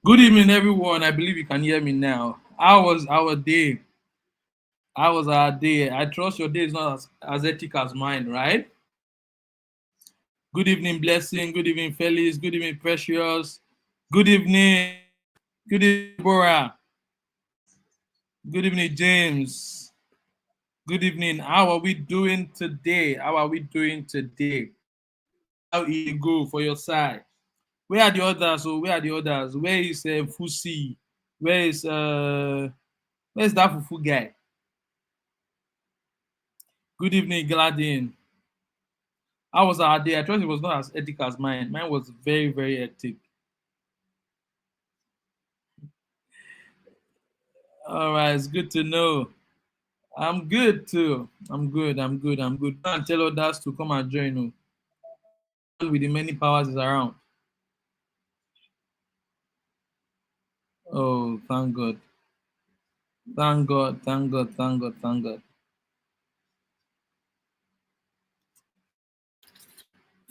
Good evening, everyone. I believe you can hear me now. How was our day? How was our day? I trust your day is not as hectic as mine, right? Good evening, Blessing. Good evening, Felix. Good evening, Precious. Good evening. Good evening, Bora. Good evening, James. Good evening. How are we doing today? How are we doing today? How is it go for your side? Where are the others? Oh, where are the others? Where is Fusi? Where is where's that Fufu guy? Good evening, Gladys. How was our day? I trust it was not as hectic as mine. Mine was very, very hectic. All right, it's good to know. I'm good too. I'm good. I'm good. I'm good. Go and tell others to come and join you. With the many powers is around. Oh, thank God. Thank God. Thank God. Thank God. Thank God.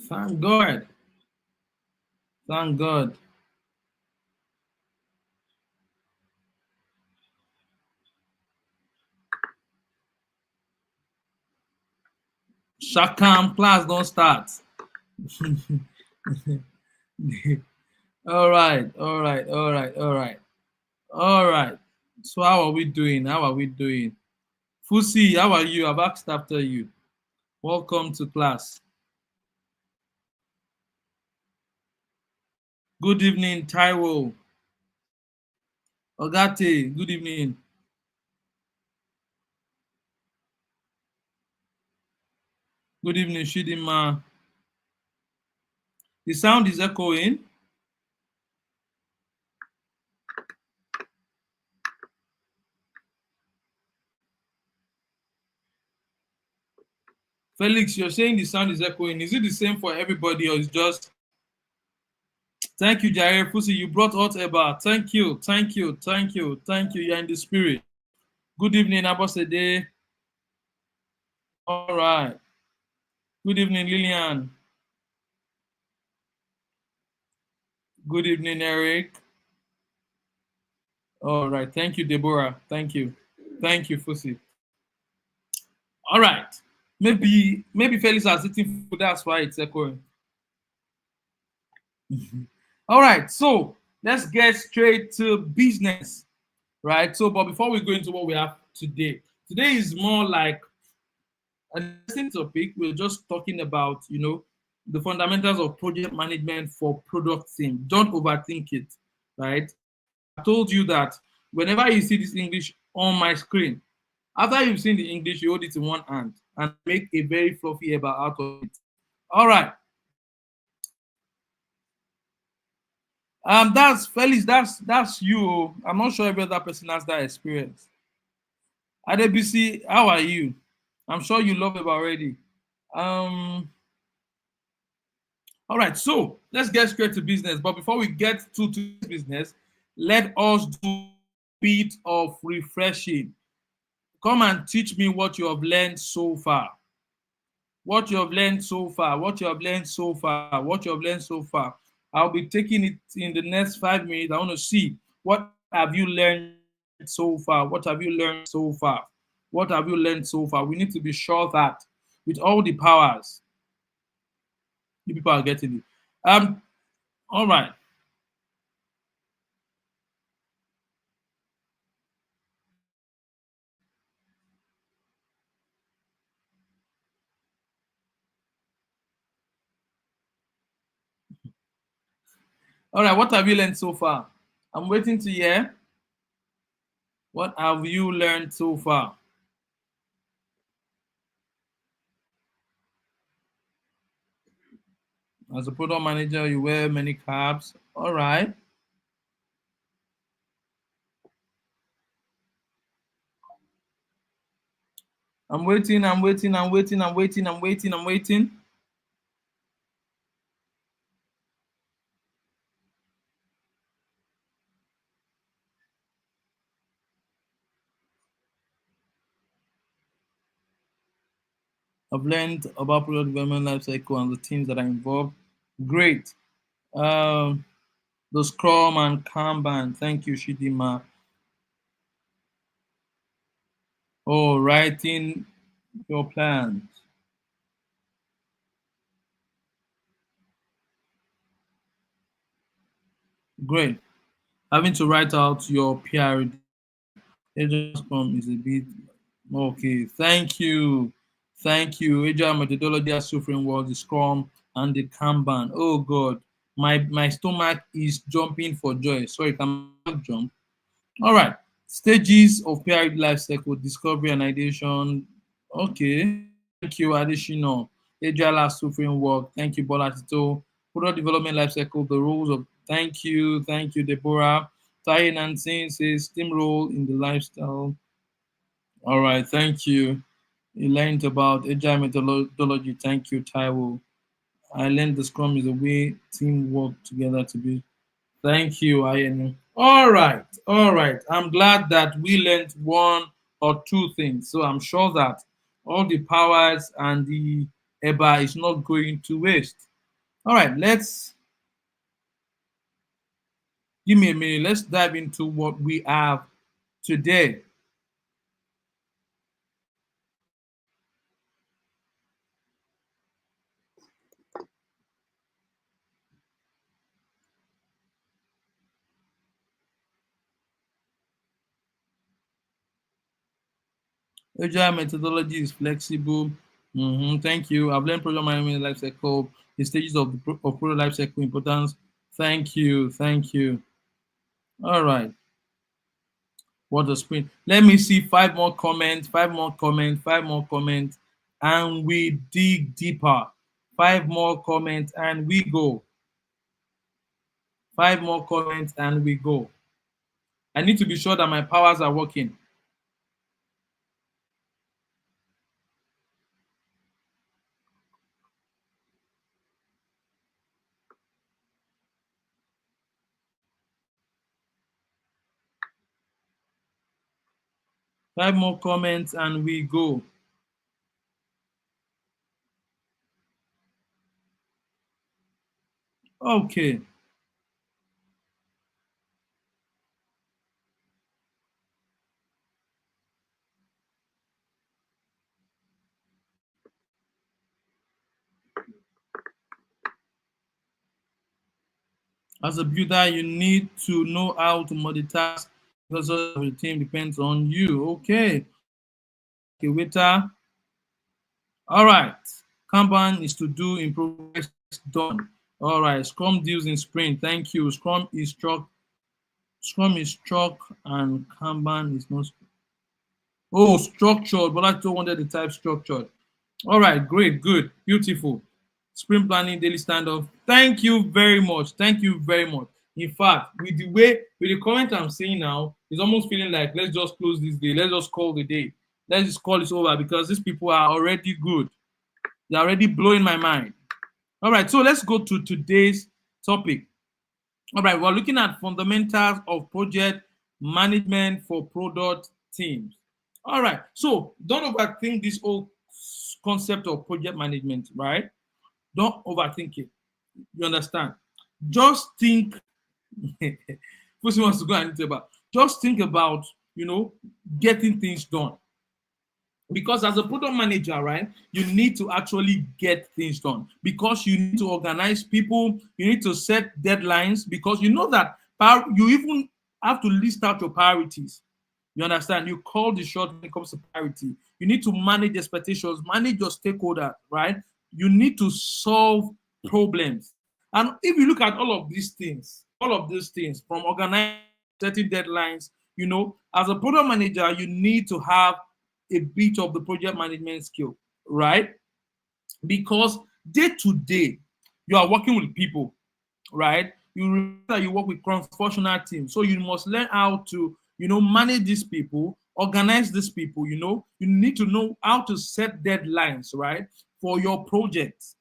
Thank God. Thank God. Shakam class don't start. All right. All right. All right. All right. All right. So how are we doing? How are we doing? Fusi, how are you? I've asked after you. Welcome to class. Good evening, Taiwo. Ogate, good evening. Good evening, Shidima. The sound is echoing. Felix, you're saying the sound is echoing. Is it the same for everybody or is just thank you, Jair Fusi? You brought hot Eba. Thank you, thank you, thank you, thank you. You're in the spirit. Good evening, Abosede. All right. Good evening, Lillian. Good evening, Eric. All right. Thank you, Deborah. Thank you. Thank you, Fusi. All right. Maybe Felix has eaten food. That's why it's echoing. All right. So let's get straight to business, right? So, but before we go into what we have today, today is more like an interesting topic. We're just talking about, the fundamentals of project management for product team. Don't overthink it, right? I told you that whenever you see this English on my screen, after you've seen the English, you hold it in one hand and make a very fluffy about out of it. All right. That's Felix. That's you. I'm not sure every other person has that experience. Adebisi, how are you? I'm sure you love it already. Um. All right. So let's get straight to business. But before we get to business, let us do a bit of refreshing. Come and teach me what you have learned so far. What you have learned so far. What you have learned so far. What you have learned so far. I'll be taking it in the next 5 minutes. I want to see what have you learned so far. What have you learned so far? What have you learned so far? We need to be sure that with all the powers, you people are getting it. All right. All right. What have you learned so far? I'm waiting to hear. What have you learned so far? As a product manager, you wear many caps. All right. I'm waiting. I'm waiting. I'm waiting. I'm waiting. I'm waiting. I'm waiting. I've learned about product development life cycle and the teams that are involved. Great. Um, The Scrum and Kanban. Thank you, Shidima. Oh, writing your plans. Great. Having to write out your PRD. Agile Scrum is a bit okay. Thank you. Thank you. Agile methodology as framework, the Scrum and the Kanban. Oh God. My stomach is jumping for joy. Sorry, can my stomach jump? All right. Stages of PRD life cycle, discovery and ideation. Okay. Thank you, additional. Agile as framework. Thank you, Bola Tito. Product development life cycle, the rules of thank you, Deborah. Tai Nancy says steamroll in the lifestyle. All right, thank you. You learned about agile methodology. Thank you, Taiwo. I learned the Scrum is a way team work together to be. Thank you, Ayenu. All right. I'm glad that we learned one or two things. So I'm sure that all the powers and the EBA is not going to waste. All right, let's give me a minute. Let's dive into what we have today. Agile methodology is flexible. Thank you. I've learned project management life cycle, the stages of of product life cycle importance. Thank you. Thank you. All right. What a sprint. Let me see five more comments, five more comments, five more comments, and we dig deeper. Five more comments and we go. Five more comments and we go. I need to be sure that my powers are working. Five more comments and we go. Okay. As a builder, you need to know how to multitask because the team depends on you. Okay. Okay, waiter. All right. Kanban is to do, improve, done. All right. Scrum deals in sprint. Thank you. Scrum is struck. Scrum is struck and Kanban is not. Oh, structured. But I still wanted the type structured. All right. Great. Good. Beautiful. Sprint planning, daily standoff. Thank you very much. Thank you very much. In fact, with the comment I'm seeing now, it's almost feeling like let's just close this day. Let's just call the day. Let's just call this over because these people are already good. They're already blowing my mind. All right, so let's go to today's topic. All right, we're looking at fundamentals of project management for product teams. All right, so don't overthink this whole concept of project management, right? Don't overthink it. You understand? Just think. Pussy wants to go and think about. Just think about, getting things done. Because as a product manager, right, you need to actually get things done because you need to organize people, you need to set deadlines because you know that you even have to list out your priorities. You understand? You call the shot when it comes to priority. You need to manage expectations, manage your stakeholders, right? You need to solve problems. And if you look at all of these things, from organizing, setting deadlines, as a product manager, you need to have a bit of the project management skill, right? Because day to day, you are working with people, right? You remember that you work with cross-functional teams, so you must learn how to, manage these people, organize these people. You need to know how to set deadlines, right, for your projects.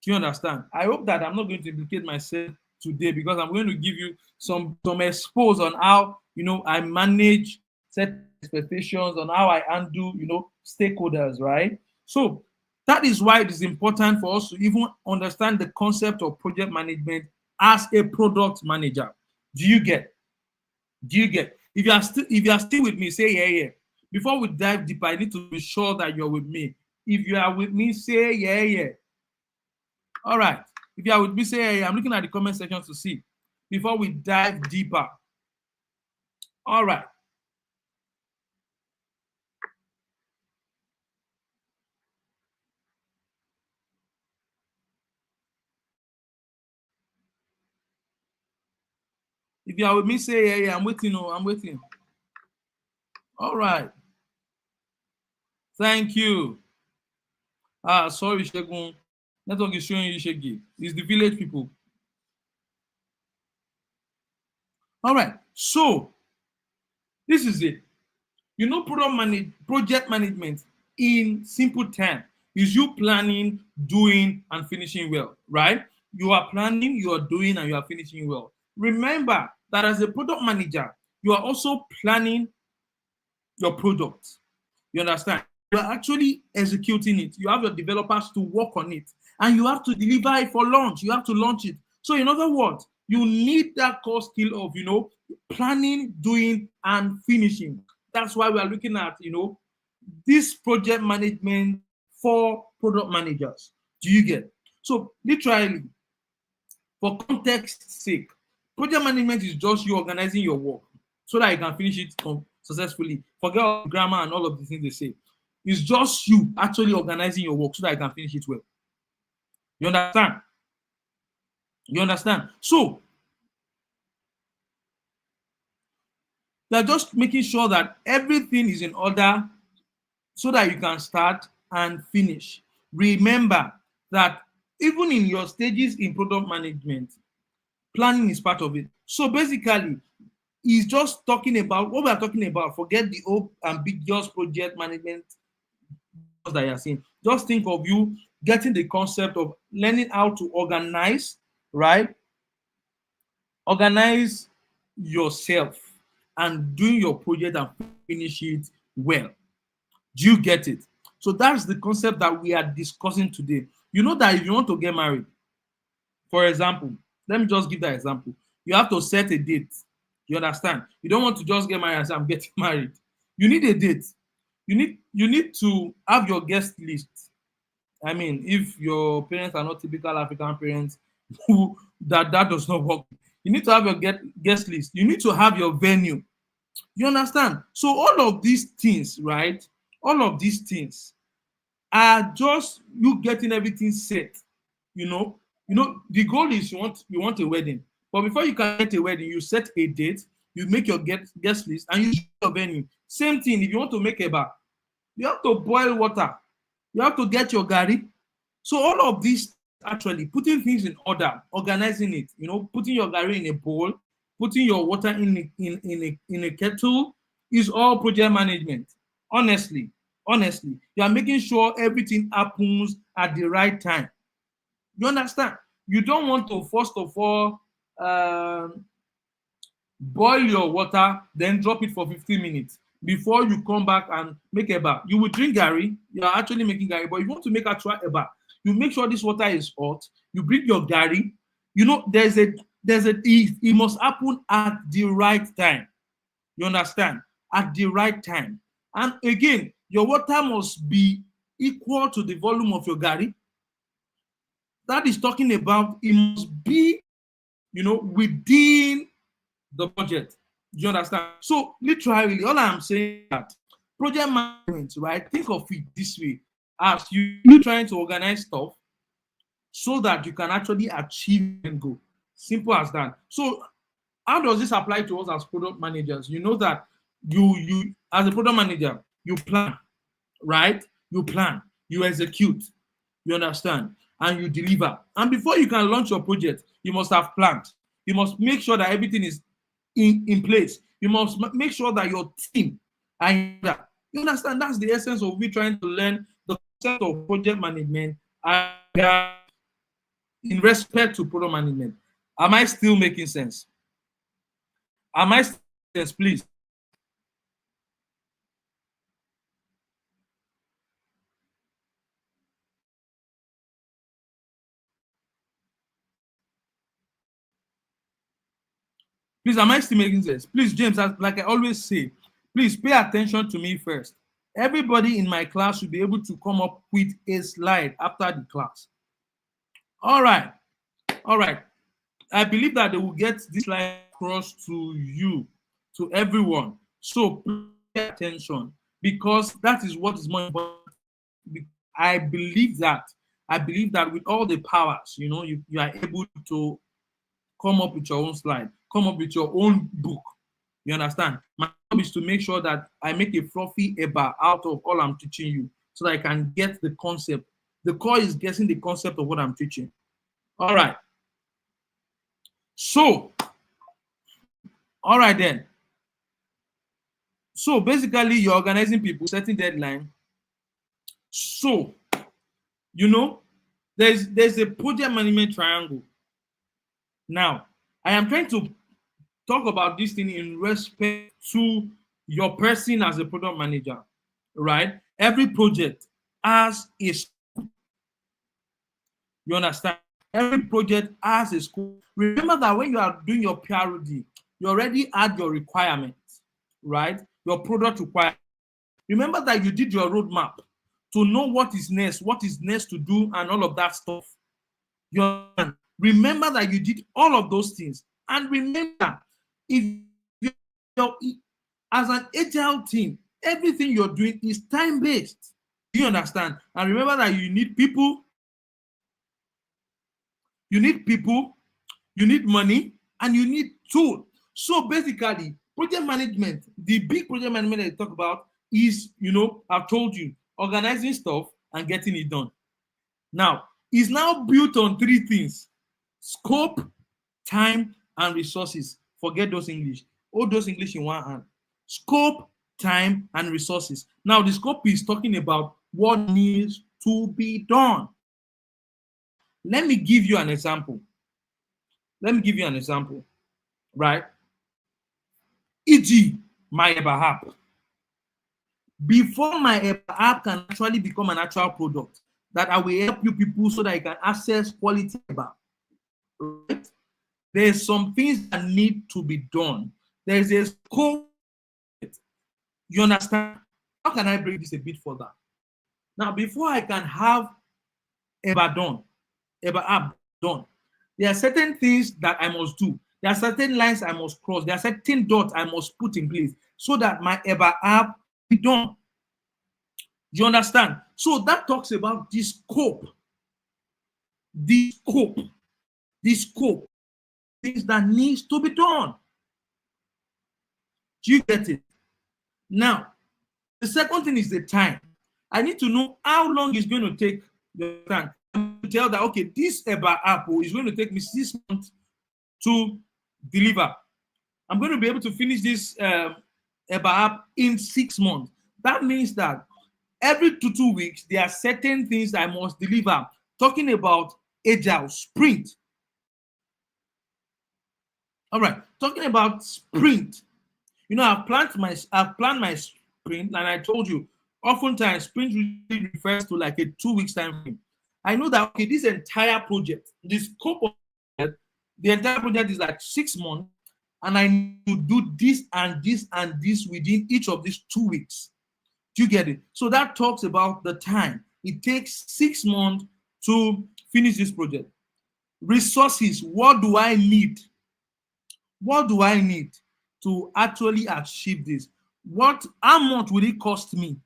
Do you understand? I hope that I'm not going to implicate myself today because I'm going to give you some expose on how I manage set expectations, on how I handle stakeholders, right? So that is why it is important for us to even understand the concept of project management as a product manager. Do you get? Do you get? If you are still with me, say yeah, yeah. Before we dive deeper, I need to be sure that you're with me. If you are with me, say yeah, yeah. All right. If you are with me, say yeah, yeah. I'm looking at the comment section to see before we dive deeper. All right. If you are with me, say yeah, yeah. I'm waiting. Oh, I'm waiting. All right. Thank you. Ah, sorry, Shegun. Network is showing you Shegi. It's the village people. All right. So this is it. Project management in simple terms is you planning, doing, and finishing well, right? You are planning, you are doing, and you are finishing well. Remember that as a product manager, you are also planning your product. You understand? You are actually executing it. You have your developers to work on it, and you have to deliver it for launch. You have to launch it. So, in other words, you need that core skill of planning, doing, and finishing. That's why we are looking at this project management for product managers. Do you get? So, literally, for context sake, project management is just you organizing your work so that you can finish it successfully. Forget all the grammar and all of the things they say. It's just you actually organizing your work so that you can finish it well. You understand? You understand? So they're just making sure that everything is in order so that you can start and finish. Remember that even in your stages in product management, planning is part of it. So basically, he's just talking about what we are talking about. Forget the old ambiguous project management that you're seeing. Just think of you getting the concept of learning how to organize, right? Organize yourself and doing your project and finish it well. Do you get it? So that's the concept that we are discussing today. You know that if you want to get married, for example, let me just give that example. You have to set a date. You understand? You don't want to just get married and say, I'm getting married. You need a date. You need to have your guest list. I mean, if your parents are not typical African parents, who that does not work. You need to have your guest list. You need to have your venue. You understand? So all of these things, right? All of these things are just you getting everything set. You know, the goal is you want a wedding, but before you can get a wedding, you set a date, you make your guest list, and you choose your venue. Same thing if you want to make a bar, you have to boil water, you have to get your gari. So all of this actually putting things in order, organizing it, putting your gari in a bowl, putting your water in a kettle is all project management. Honestly, honestly, you are making sure everything happens at the right time. You understand? You don't want to first of all boil your water, then drop it for 15 minutes before you come back and make eba. You will drink gari, you are actually making gari, but if you want to make actual eba, you make sure this water is hot, you bring your gari, it must happen at the right time. You understand? At the right time. And again, your water must be equal to the volume of your gari. That is talking about it must be, within the budget. Do you understand? So literally, all I'm saying is that project management, right? Think of it this way: as you trying to organize stuff so that you can actually achieve and go. Simple as that. So how does this apply to us as product managers? You know that you as a product manager, you plan, right? You plan, you execute, you understand, and you deliver. And before you can launch your project, you must have planned. You must make sure that everything is in place. You must make sure that your team and you understand that's the essence of we trying to learn the concept of project management in respect to product management. Am I still making sense? Am I still making sense, please? Please, am I still making sense? Please, James, like I always say, please pay attention to me first. Everybody in my class should be able to come up with a slide after the class. All right. All right. I believe that they will get this slide across to you, to everyone. So pay attention, because that is what is more important. I believe that. I believe that with all the powers, you are able to come up with your own slide, come up with your own book. You understand? My job is to make sure that I make a fluffy eba out of all I'm teaching you, so that I can get the concept. The core is getting the concept of what I'm teaching. All right. So, all right then. So basically, you're organizing people, setting deadline. So, there's a project management triangle. Now, I am trying to talk about this thing in respect to your person as a product manager, right? Every project has a scope. You understand? Every project has a scope. Remember that when you are doing your PRD, you already had your requirements, right? Your product requirements. Remember that you did your roadmap to know what is next to do, and all of that stuff. Remember that you did all of those things. And remember, if you're as an agile team, everything you're doing is time-based. Do you understand? And remember that you need people, you need money, and you need tools. So basically, project management, the big project management that I talk about is, I've told you, organizing stuff and getting it done. Now, it's now built on three things: scope, time, and resources. Forget those English. All those English in one hand. Scope, time, and resources. Now, the scope is talking about what needs to be done. Let me give you an example. Right? E.g., my EBA app. Before my EBA app can actually become an actual product that I will help you people so that you can access quality EBA, right? There's some things that need to be done. There's a scope. You understand? How can I break this a bit further? Now, before I can have EBA app done, there are certain things that I must do. There are certain lines I must cross. There are certain dots I must put in place so that my EBA app be done. You understand? So that talks about the scope. The scope. Things that needs to be done. Do you get it? Now, the second thing is the time. I need to know how long it's going to take the time. To tell that, okay, this EBA app is going to take me 6 months to deliver. I'm going to be able to finish this EBA app in 6 months. That means that every 2 weeks, there are certain things I must deliver. Talking about agile sprint. All right, talking about sprint. I've planned my sprint, and I told you, oftentimes sprint really refers to like a 2 weeks time frame. I know that, okay, this entire project, the scope of the entire project is like 6 months, and I need to do this and this and this within each of these 2 weeks. Do you get it? So that talks about the time. It takes 6 months to finish this project. Resources, what do I need? What do I need to actually achieve this? How much will it cost me?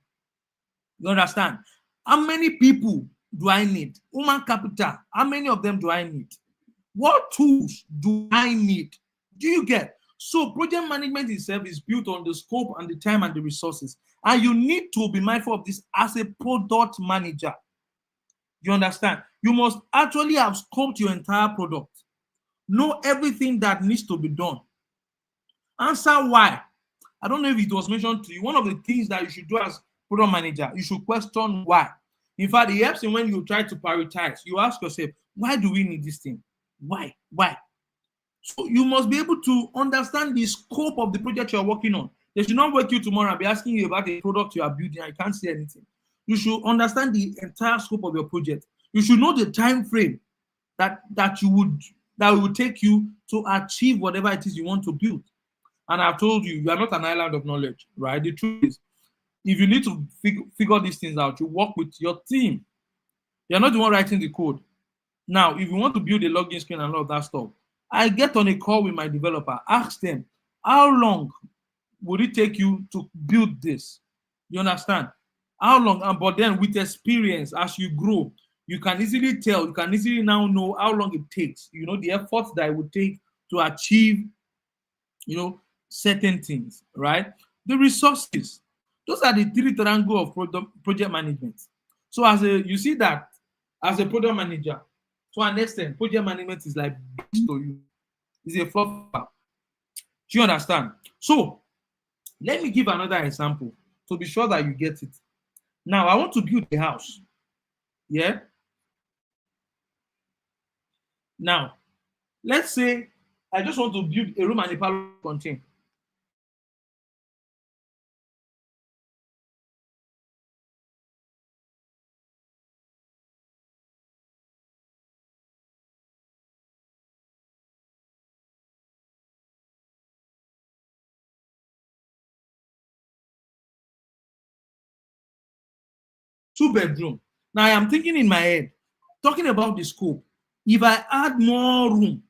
You understand? How many people do I need? Human capital, how many of them do I need? What tools do I need? Do you get? So project management itself is built on the scope and the time and the resources. And you need to be mindful of this as a product manager. You understand? You must actually have scoped your entire product. Know everything that needs to be done. Answer why. I don't know if it was mentioned to you. One of the things that you should do as product manager, you should question why. In fact, it helps when you try to prioritize. You ask yourself, why do we need this thing? Why? So you must be able to understand the scope of the project you're working on. They should not wake you tomorrow and be asking you about a product you are building. I can't say anything. You should understand the entire scope of your project. You should know the time frame that you that will take you to achieve whatever it is you want to build. And I've told you, you are not an island of knowledge, right? The truth is, if you need to figure these things out, you work with your team. You're not the one writing the code. Now, if you want to build a login screen and all of that stuff, I get on a call with my developer, ask them, how long would it take you to build this? You understand? How long? And but then with experience, as you grow, you can easily tell, you can easily now know how long it takes, the effort that it would take to achieve, certain things, right? The resources, those are the three triangle of project management. So you see that as a product manager, to an extent, project management is like bitch to you. It's a fluffer. Do you understand? So let me give another example to be sure that you get it. Now I want to build a house. Yeah. Now, let's say I just want to build a room and a parlor contain. Two-bedroom. Now I am thinking in my head, talking about the scope. If I add more room,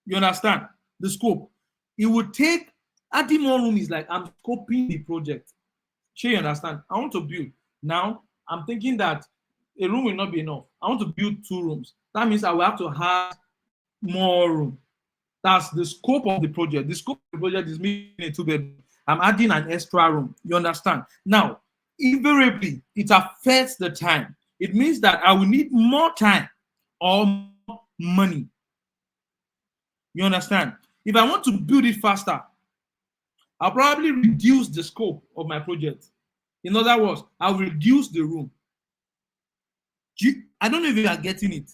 you understand the scope, it would take adding more room is like I'm scoping the project. Sure, you understand? I want to build. Now I'm thinking that a room will not be enough. I want to build 2 rooms. That means I will have to have more room. That's the scope of the project. The scope of the project is making a 2-bedroom. I'm adding an extra room. You understand? Now, invariably, it affects the time. It means that I will need more time or more money. You understand? If I want to build it faster, I'll probably reduce the scope of my project. In other words, I'll reduce the room. I don't know if you are getting it.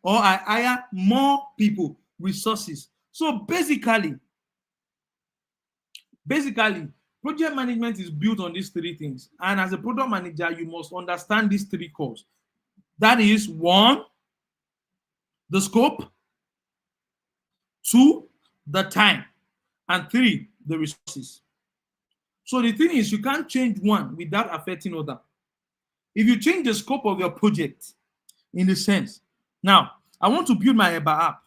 Or I hire more people, resources. So basically, project management is built on these 3 things. And as a product manager, you must understand these 3 cores. That is 1, the scope, 2, the time, and 3, the resources. So the thing is, you can't change one without affecting other. If you change the scope of your project, in the sense, now I want to build my EBA app.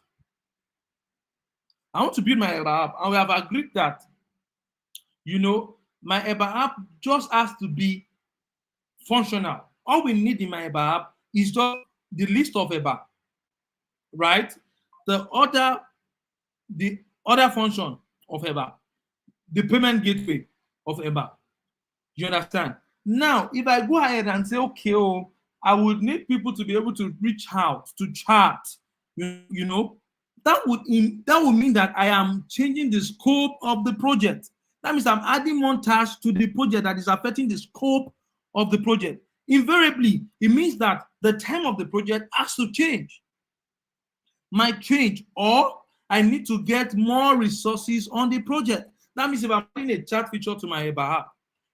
And we have agreed that, my EBA app just has to be functional. All we need in my EBA app is just the list of EBA, right? The other function of EBA, the payment gateway of EBA. You understand? Now, if I go ahead and say, okay, I would need people to be able to reach out to chat, that would mean that I am changing the scope of the project. That means I'm adding more tasks to the project that is affecting the scope of the project. Invariably, it means that the time of the project has to change. Might change, or I need to get more resources on the project. That means if I'm adding a chat feature to my EBA app,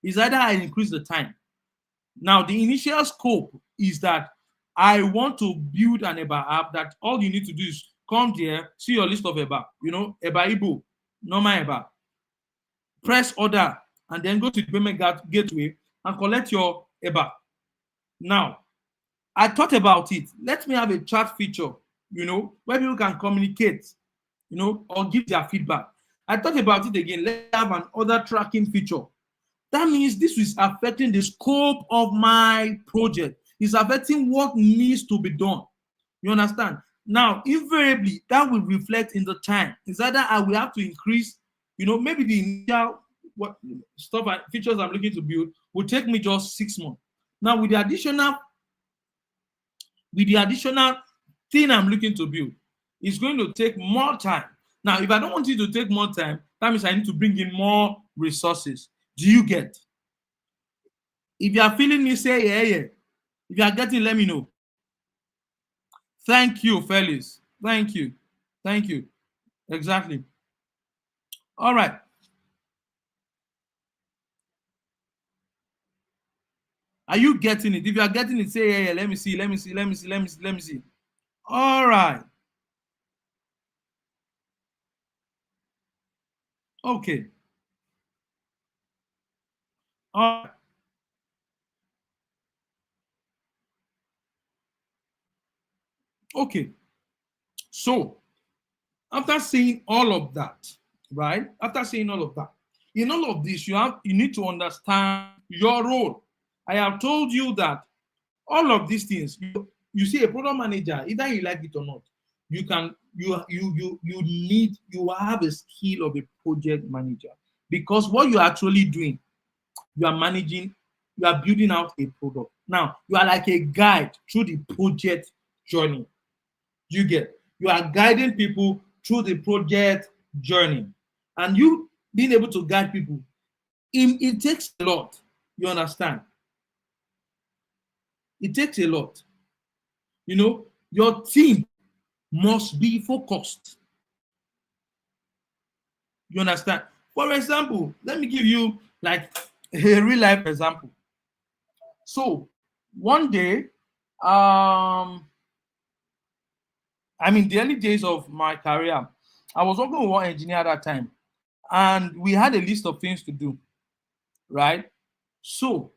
it's either I increase the time. Now, the initial scope is that I want to build an EBA app that all you need to do is come there, see your list of EBA, EBA Igbo, normal EBA, press order, and then go to the payment gateway and collect your EBA. Now, I thought about it. Let me have a chat feature, where people can communicate, or give their feedback. I thought about it again. Let's have an order tracking feature. That means this is affecting the scope of my project. It's affecting what needs to be done. You understand? Now, invariably, that will reflect in the time. It's either I will have to increase, maybe the initial features I'm looking to build will take me just 6 months. Now, with the additional thing I'm looking to build, it's going to take more time. Now, if I don't want it to take more time, that means I need to bring in more resources. Do you get? If you are feeling me, say yeah. If you are getting, let me know. Thank you, fellas. Thank you. Exactly. All right. Are you getting it? If you are getting it, say yeah. Let me see. All right. Okay. All right. Okay. So after saying all of that, right? After saying all of that, in all of this, you need to understand your role. I have told you that all of these things, you see a product manager, either you like it or not, you can you have a skill of a project manager, because what you're actually doing, you are managing, you are building out a product. Now you are like a guide through the project journey. You get, you are guiding people through the project journey, and you being able to guide people, it takes a lot. You understand? It takes a lot. Your team must be focused. You understand? For example, let me give you like a real life example. So one day, I mean, the early days of my career, I was working with one engineer at that time, and we had a list of things to do, right? So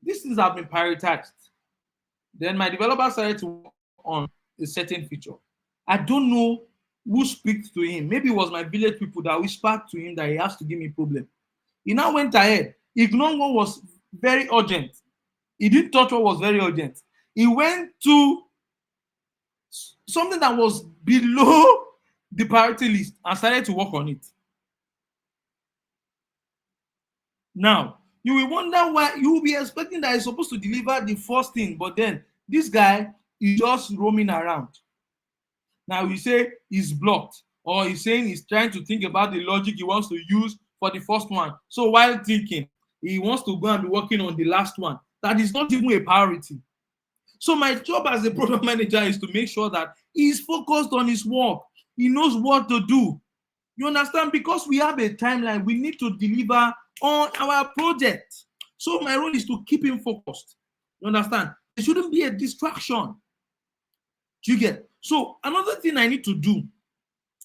these things have been prioritized. Then my developer started to work on a certain feature. I don't know who speaks to him. Maybe it was my village people that whispered to him that he has to give me problem. He now went ahead, ignored what was very urgent. He didn't touch what was very urgent. He went to something that was below the priority list and started to work on it. Now, you will wonder why. You will be expecting that he's supposed to deliver the first thing, but then this guy is just roaming around. Now, you say he's blocked, or he's saying he's trying to think about the logic he wants to use for the first one. So, while thinking, he wants to go and be working on the last one. That is not even a priority. So, my job as a product manager is to make sure that he's focused on his work. He knows what to do. You understand? Because we have a timeline, we need to deliver on our project. So my role is to keep him focused. You understand? There shouldn't be a distraction. Do you get? So another thing I need to do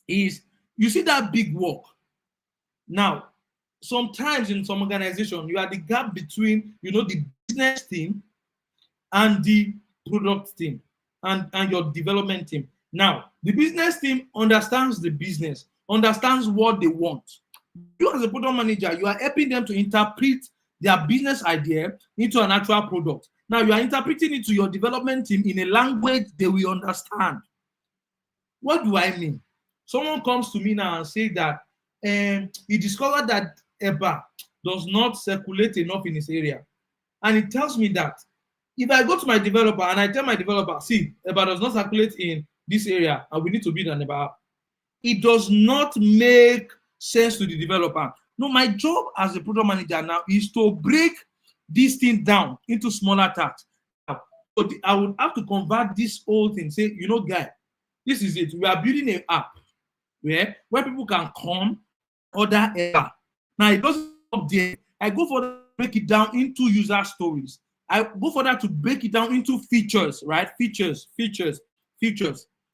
is, you see that big work. Now, sometimes in some organization, you are the gap between, the business team and the product team and your development team. Now, the business team understands the business, understands what they want. You as a product manager, you are helping them to interpret their business idea into an actual product. Now, you are interpreting it to your development team in a language they will understand. What do I mean? Someone comes to me now and say that he discovered that EBA does not circulate enough in his area. And he tells me that if I go to my developer and I tell my developer, see, EBA does not circulate in this area and we need to build an EBA app, it does not make sense to the developer. No, my job as a product manager now is to break this thing down into smaller tasks. So I would have to convert this whole thing, say, guy, this is it. We are building an app where people can come, order EBA. Now, it doesn't stop there. I go for that, break it down into user stories. I go for that to break it down into features, right? Features,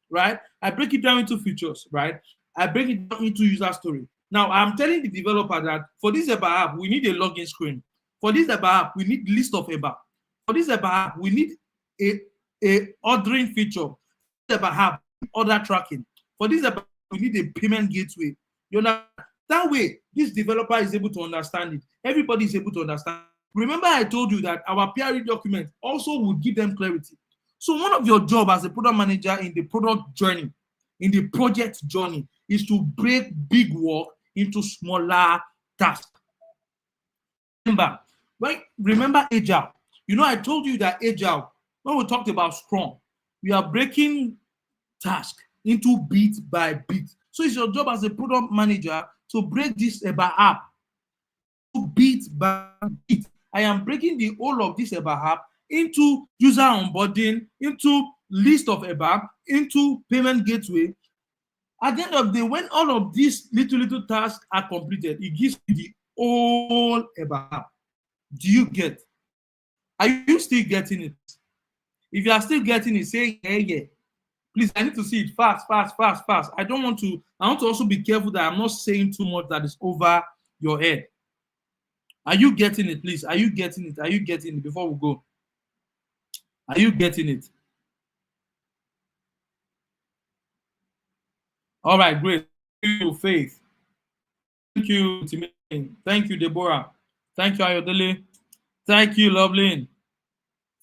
right? I break it down into features, right? I break it down into user story. Now, I'm telling the developer that for this EBA app, we need a login screen. For this EBA app, we need list of EBA. For this EBA app, we need a ordering feature. For this EBA app, order tracking. For this EBA, we need a payment gateway. You know, that way, this developer is able to understand it. Everybody is able to understand. Remember, I told you that our PRE document also would give them clarity. So one of your job as a product manager in the product journey, in the project journey, is to break big work into smaller tasks. Remember Agile. I told you that Agile, when we talked about Scrum, we are breaking tasks into bit by bit. So it's your job as a product manager to break this EBA app bit by bit. I am breaking the whole of this EBA app into user onboarding, into list of EBA, into payment gateway. At the end of the day, when all of these little tasks are completed, it gives you the whole EBA app. Do you get? Are you still getting it? If you are still getting it, say yeah. Please, I need to see it fast, fast, fast, fast. I want to also be careful that I'm not saying too much that is over your head. Are you getting it, please? Are you getting it? Are you getting it before we go? Are you getting it? All right, great. Thank you, Faith. Thank you, Timmy. Thank you, Deborah. Thank you, Ayodele. Thank you, Lovelyn.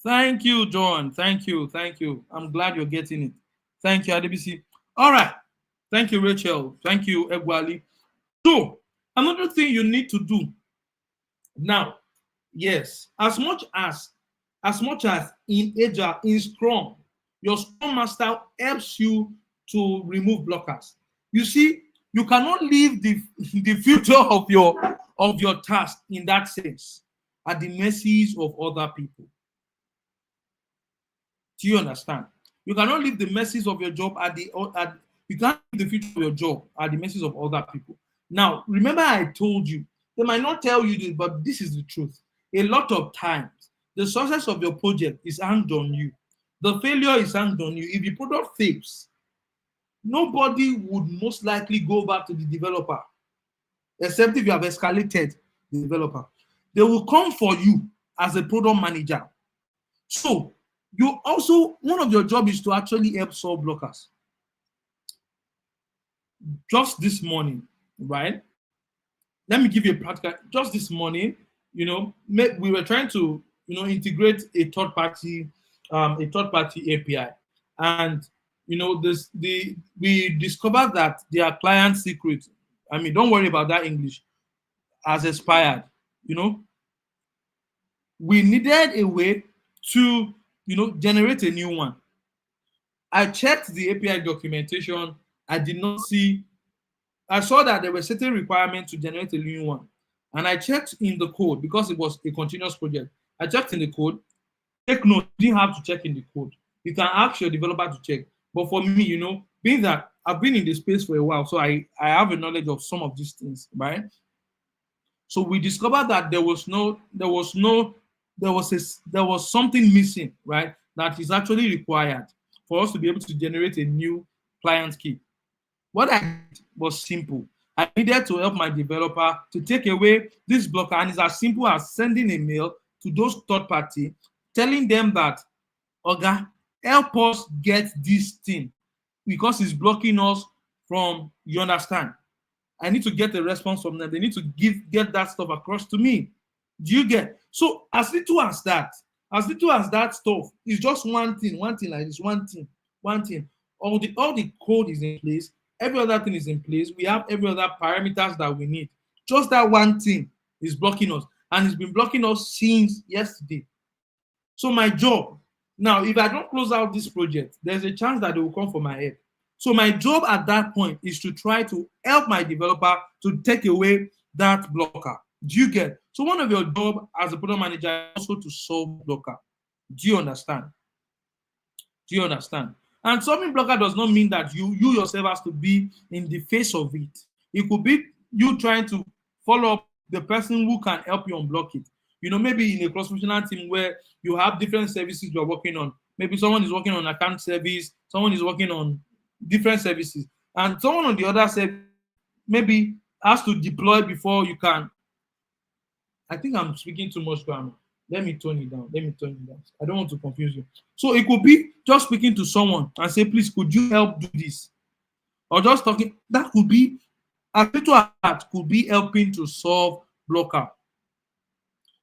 Thank you, John. Thank you. Thank you. I'm glad you're getting it. Thank you, Adebisi. All right. Thank you, Rachel. Thank you, Egwali. So, another thing you need to do now, yes, as much as in Agile, in Scrum, your Scrum Master helps you to remove blockers. You see, you cannot leave the future of your task in that sense at the mercies of other people. Do you understand? You cannot leave the mercies of your job you can't leave the future of your job at the mercies of other people. Now, remember I told you, they might not tell you this, but this is the truth. A lot of times, the success of your project is hanged on you. The failure is hanged on you. If the product fails, nobody would most likely go back to the developer, except if you have escalated the developer. They will come for you as a product manager. So, you also, one of your jobs is to actually help solve blockers. Just this morning, right? Let me give you a practical. Just this morning, we were trying to, integrate a third party API, and we discovered that their client secret. I mean, don't worry about that English. Has expired. We needed a way to, generate a new one. I checked the API documentation. I did not see. I saw that there were certain requirements to generate a new one. And I checked in the code because it was a continuous project. I checked in the code. Take note, you didn't have to check in the code. You can ask your developer to check. But for me, being that I've been in the space for a while, so I have a knowledge of some of these things, right? So we discovered that there was something missing, right? That is actually required for us to be able to generate a new client key. What I did was simple. I needed to help my developer to take away this blocker, and it's as simple as sending a mail to those third party, telling them that, Oga, help us get this thing because it's blocking us from, you understand? I need to get a response from them. They need to get that stuff across to me. Do you get? So as little as that stuff is just one thing like this, one thing. All the code is in place. Every other thing is in place. We have every other parameters that we need. Just that one thing is blocking us, and it's been blocking us since yesterday. So my job now, if I don't close out this project, there's a chance that they will come for my head. So my job at that point is to try to help my developer to take away that blocker. Do you get? So one of your job as a product manager is also to solve blocker. Do you understand? Do you understand? And solving blocker does not mean that you yourself has to be in the face of it. It could be you trying to follow up the person who can help you unblock it. Maybe in a cross-functional team where you have different services you're working on. Maybe someone is working on account service, someone is working on different services, and someone on the other side maybe has to deploy before you can. I think I'm speaking too much grammar. Let me tone it down. I don't want to confuse you. So it could be just speaking to someone and say, please, could you help do this? Or just talking. That could be, as little as that, could be helping to solve blocker.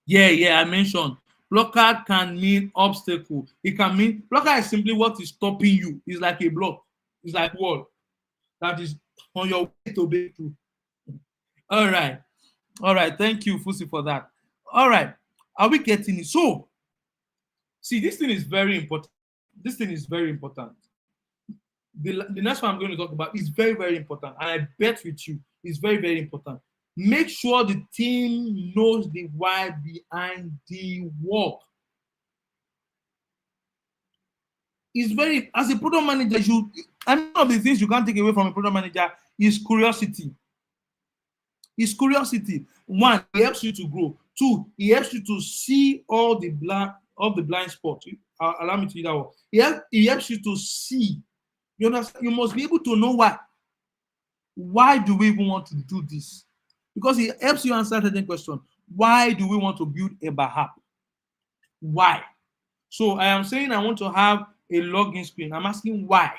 Yeah, I mentioned. Blocker can mean obstacle. It can mean, blocker is simply what is stopping you. It's like a block. It's like wall that is on your way to be through. All right. Thank you, Fusi, for that. All right. Are we getting it? So, see, this thing is very important. The next one I'm going to talk about is very, very important. And I bet with you, it's very, very important. Make sure the team knows the why behind the work. It's very, as a product manager, one of the things you can't take away from a product manager is curiosity. One, it helps you to grow. Two, it helps you to see all the blind spots. Allow me to use that word. It helps you to see You understand? You must be able to know why. Why do we even want to do this? Because it helps you answer certain questions. Why do we want to build a Bahab? Why? So I am saying I want to have a login screen. I'm asking why.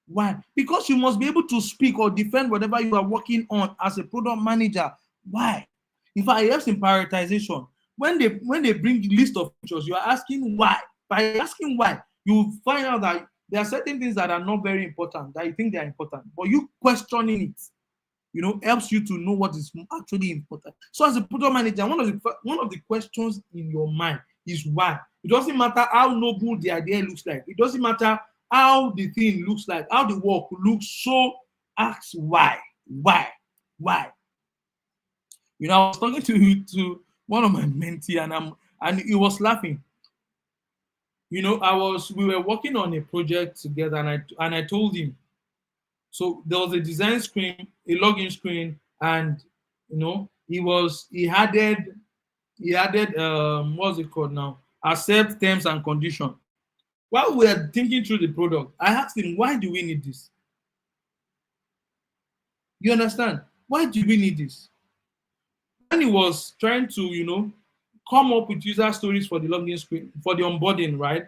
Why? Because you must be able to speak or defend whatever you are working on as a product manager. Why? In fact, it helps in prioritization. When they bring the list of features, you are asking why. By asking why, you find out that there are certain things that are not very important that you think they are important, but you questioning it, helps you to know what is actually important. So as a product manager, one of the questions in your mind is why. It doesn't matter how noble the idea looks like. It doesn't matter how the thing looks like, how the work looks. So ask why. Why? Why? I was talking to one of my mentee, and he was laughing. We were working on a project together, and I told him. So there was a design screen, a login screen, and he added what's it called now? Accept terms and condition. While we were thinking through the product, I asked him, why do we need this? You understand? Why do we need this? When he was trying to, come up with user stories for the login screen, for the onboarding, right?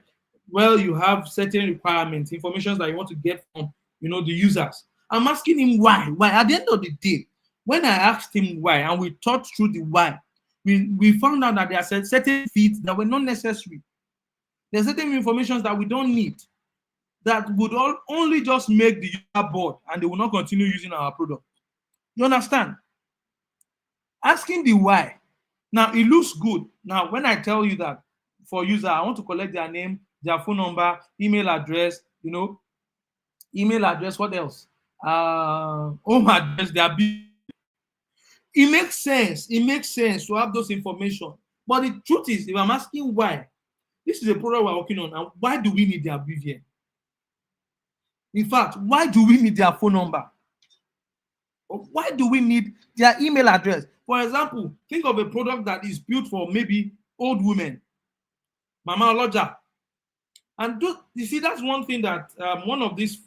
Well, you have certain requirements, information that you want to get from, the users. I'm asking him why. Why? At the end of the day, when I asked him why, and we thought through the why, we found out that there are certain feeds that were not necessary. There are certain information that we don't need, that would only just make the user bored and they will not continue using our product. You understand? Asking the why. Now, it looks good. Now, when I tell you that for user, I want to collect their name, their phone number, email address, what else? Home address, their bill. It makes sense. It makes sense to have those information. But the truth is, if I'm asking why, this is a product we're working on, and why do we need their BVN? In fact, why do we need their phone number? Why do we need their email address? For example, think of a product that is built for maybe old women, Mama Oloja. And you see, that's one thing that one of these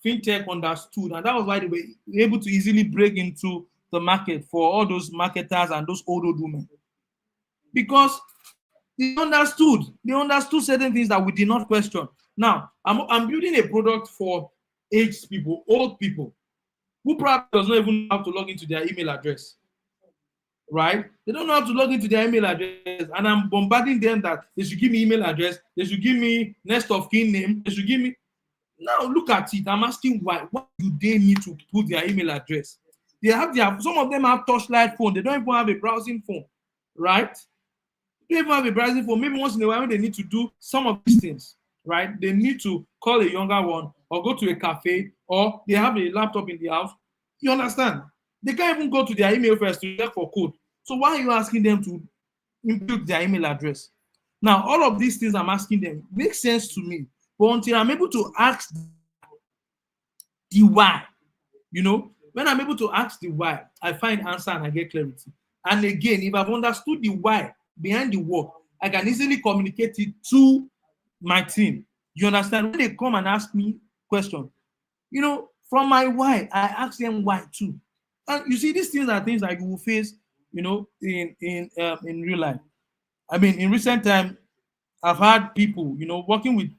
fintech understood, and that was why they were able to easily break into the market for all those marketers and those old women. Because they understood certain things that we did not question. Now, I'm building a product for aged people, old people, who probably does not even know how to log into their email address. Right? They don't know how to log into their email address, and I'm bombarding them that they should give me email address, they should give me next of kin name, they should give me. Now look at it. I'm asking why. Why do they need to put their email address? Some of them have touchlight phone. They don't even have a browsing phone, right? They don't even have a browsing phone. Maybe once in a while when they need to do some of these things, right? They need to call a younger one or go to a cafe, or they have a laptop in the house. You understand? They can't even go to their email first to check for code. So why are you asking them to input their email address? Now, all of these things I'm asking them make sense to me, but until I'm able to ask the why, when I'm able to ask the why, I find answer and I get clarity. And again, if I've understood the why behind the work, I can easily communicate it to my team. You understand? When they come and ask me questions, from my why, I ask them why too. And you see, these things are things that you will face, in real life. I mean, in recent time, I've had people, working with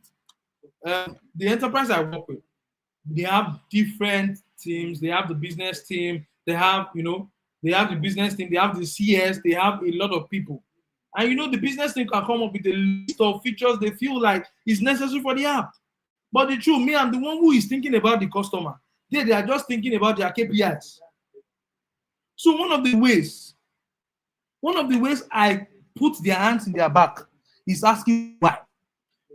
the enterprise I work with. They have different teams. They have the business team. They have the business team. They have the CS. They have a lot of people. And the business team can come up with a list of features they feel like is necessary for the app. But the truth, me, I'm the one who is thinking about the customer. They are just thinking about their KPIs. So one of the ways I put their hands in their back is asking why.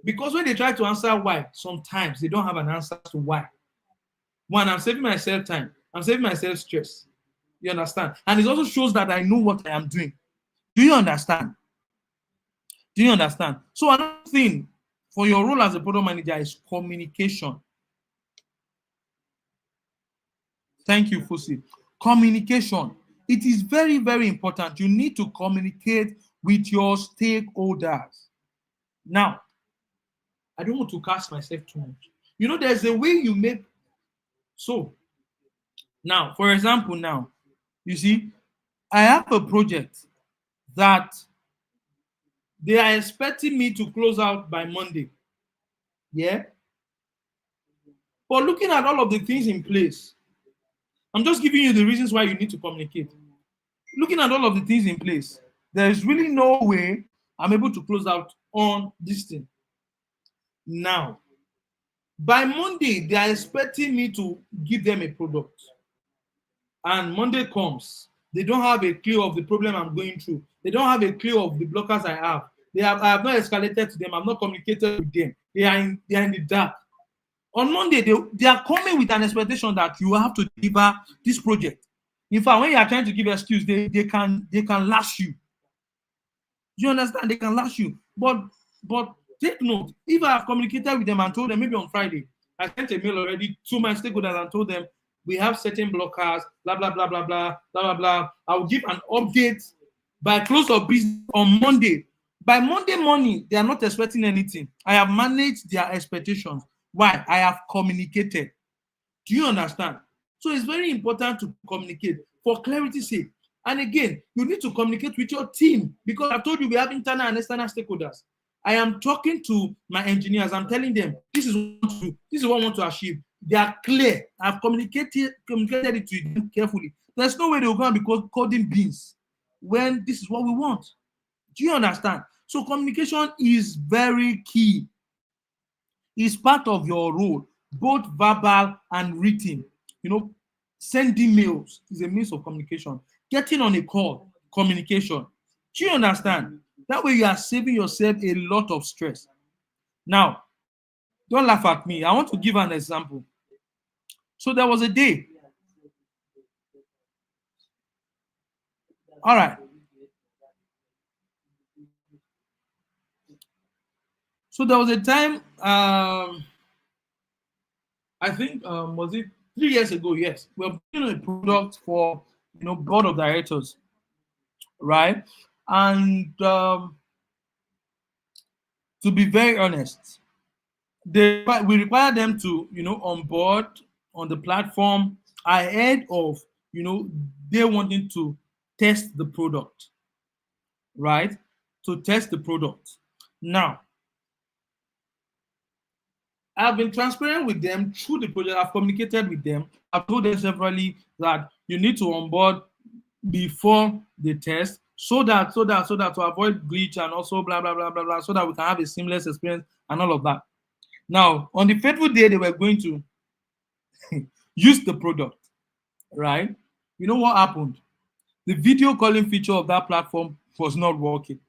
Because when they try to answer why, sometimes they don't have an answer to why. One, I'm saving myself time. I'm saving myself stress. You understand? And it also shows that I know what I am doing. Do you understand? Do you understand? So another thing for your role as a product manager is communication. Thank you, Fusi. Communication. It is very, very important. You need to communicate with your stakeholders. Now, I don't want to cast myself too much. There's a way you make. So now, for example, now you see, I have a project that they are expecting me to close out by Monday. Yeah. But looking at all of the things in place, I'm just giving you the reasons why you need to communicate. Looking at all of the things in place, there is really no way I'm able to close out on this thing. Now, by Monday, they are expecting me to give them a product. And Monday comes, they don't have a clue of the problem I'm going through. They don't have a clue of the blockers I have. I have not escalated to them. I've not communicated with them. They are in the dark. On Monday, they are coming with an expectation that you have to deliver this project. In fact, when you are trying to give excuse, they can lash you. You understand? They can lash you. But take note, if I have communicated with them and told them maybe on Friday, I sent a mail already to my stakeholders and told them we have certain blockers, blah blah blah blah blah blah blah blah. I will give an update by close of business on Monday. By Monday morning, they are not expecting anything. I have managed their expectations. Why? I have communicated. Do you understand? So it's very important to communicate for clarity's sake. And again, you need to communicate with your team because I've told you we have internal and external stakeholders. I am talking to my engineers. I'm telling them this is what I want to do. This is what I want to achieve. They are clear. I've communicated it to them carefully. There's no way they will go and be coding beans when this is what we want. Do you understand? So communication is very key. It's part of your role, both verbal and written. Sending mails is a means of communication. Getting on a call, communication. Do you understand? That way you are saving yourself a lot of stress. Now, don't laugh at me. I want to give an example. So there was a day. All right. So there was a time, I think, was it 3 years ago? Yes, we were building a product for board of directors, right? And to be very honest, we require them to onboard on the platform ahead of they wanting to test the product, right? To test the product. Now, I've been transparent with them through the project. I've communicated with them. I've told them severally that you need to onboard before the test so that to avoid glitch and also blah blah blah blah blah, so that we can have a seamless experience and all of that. Now, on the fateful day they were going to use the product, right? You know what happened? The video calling feature of that platform was not working.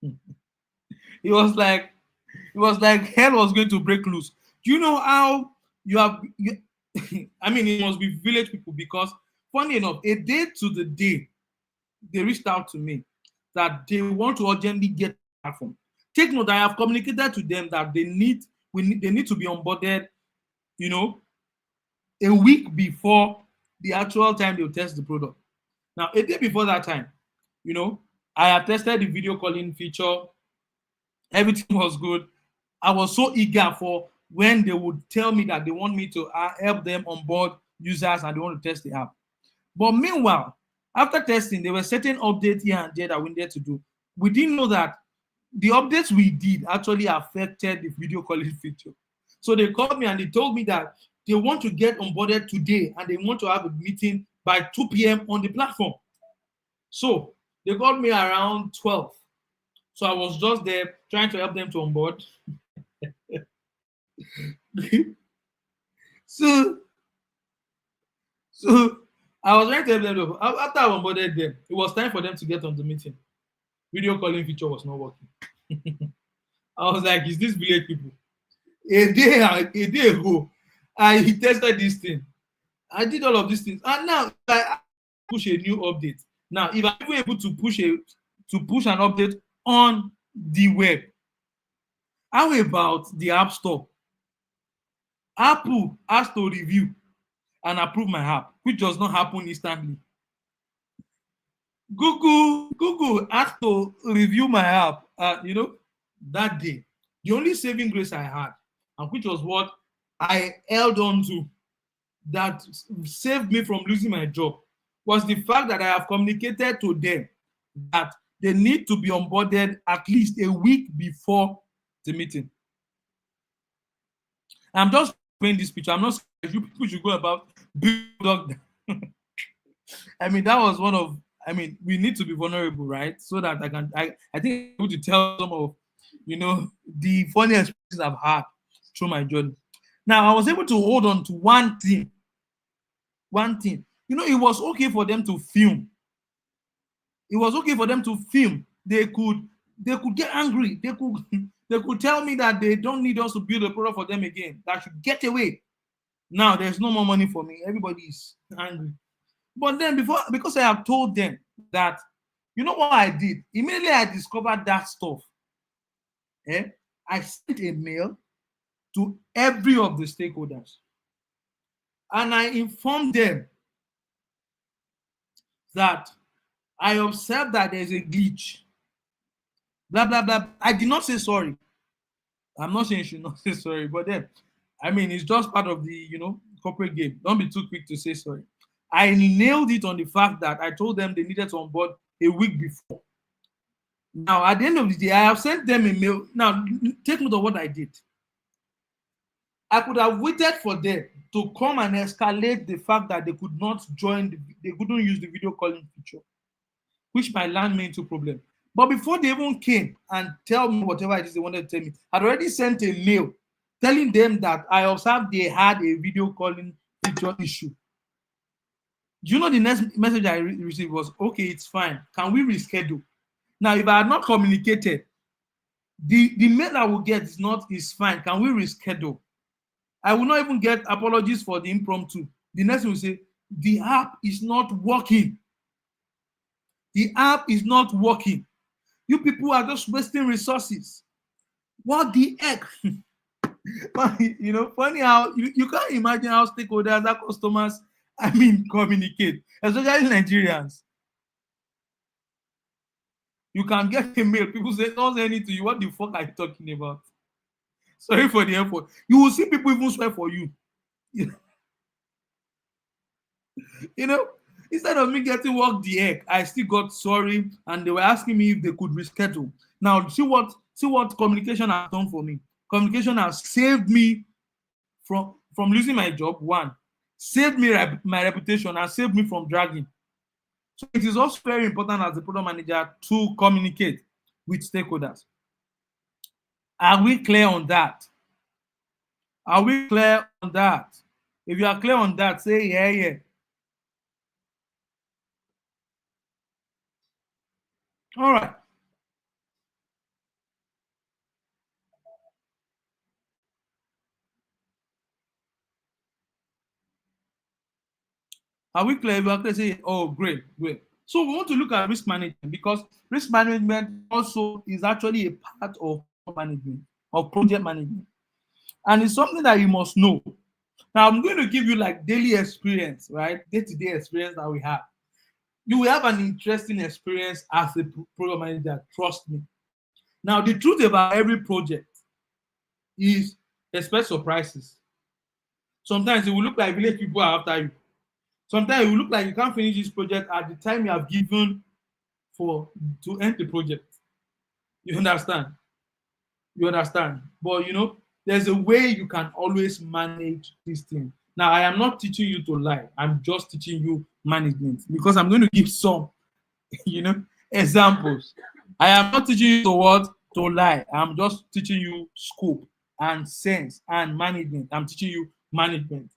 It was like hell was going to break loose. Do you know how I mean, it must be village people because, funny enough, a day to the day, they reached out to me that they want to urgently get a platform. Take note, I have communicated to them that they need to be onboarded, a week before the actual time they'll test the product. Now, a day before that time, I have tested the video calling feature. Everything was good. I was so eager for when they would tell me that they want me to help them onboard users and they want to test the app. But meanwhile, after testing, there were certain updates here and there that we needed to do. We didn't know that the updates we did actually affected the video calling feature. So they called me and they told me that they want to get onboarded today and they want to have a meeting by 2 p.m. on the platform. So they called me around 12. So I was just there trying to help them to onboard. so, so I was trying to help them. After I onboarded them, it was time for them to get on the meeting. Video calling feature was not working. I was like, is this village people? A day ago, I tested this thing. I did all of these things. And now I push a new update. Now, if I'm able to push an update on the web, how about the App Store? Apple has to review and approve my app, which does not happen instantly. Google has to review my app. That day, the only saving grace I had and which was what I held on to, that saved me from losing my job, was the fact that I have communicated to them that they need to be onboarded at least a week before the meeting. I'm just painting this picture. I'm not saying you people should go about build. I mean, that was one of. I mean, we need to be vulnerable, right? So that I think I'm able to tell some of, the funny experiences I've had through my journey. Now, I was able to hold on to one thing. One thing. It was okay for them to film. It was okay for them to film. They could get angry. They could they could tell me that they don't need us to build a product for them again. That should get away. Now there's no more money for me. Everybody is angry. But then because I have told them that, what I did? Immediately I discovered that stuff. I sent a mail to every of the stakeholders. And I informed them that I observed that there's a glitch. Blah, blah, blah. I did not say sorry. I'm not saying you should not say sorry, but then, I mean, it's just part of the, corporate game. Don't be too quick to say sorry. I nailed it on the fact that I told them they needed to onboard a week before. Now, at the end of the day, I have sent them a mail. Now, take note of what I did. I could have waited for them to come and escalate the fact that they could not they couldn't use the video calling feature, which might land me into problem. But before they even came and tell me whatever it is they wanted to tell me, I'd already sent a mail telling them that I observed they had a video calling feature issue. Do you know the next message I received was, okay, it's fine. Can we reschedule? Now, if I had not communicated, the mail I will get is fine. Can we reschedule? I will not even get apologies for the impromptu. The next one will say, the app is not working. The app is not working. You people are just wasting resources. What the heck? Funny how you can't imagine how stakeholders, our customers, communicate, especially Nigerians. You can get a mail, people say, don't say anything to you. What the fuck are you talking about? Sorry for the effort. You will see people even swear for you. Instead of me getting work the heck, I still got sorry, and they were asking me if they could reschedule. Now, see what communication has done for me. Communication has saved me from losing my job. One, saved me my reputation, and saved me from dragging. So it is also very important as a product manager to communicate with stakeholders. Are we clear on that? Are we clear on that? If you are clear on that, say yeah. All right. Are we clear? If you are clear, say, oh, great. So we want to look at risk management, because risk management also is actually a part of management, of project management. And it's something that you must know. Now, I'm going to give you like daily experience, right? Day-to-day experience that we have. You will have an interesting experience as a program manager, trust me. Now, the truth about every project is expect surprises. Sometimes it will look like village people are after you. Sometimes it will look like you can't finish this project at the time you have given to end the project. You understand? But there's a way you can always manage this thing. Now, I am not teaching you to lie. I'm just teaching you management, because I'm going to give some, examples. I am not teaching you to lie. I'm just teaching you scope and sense and management. I'm teaching you management.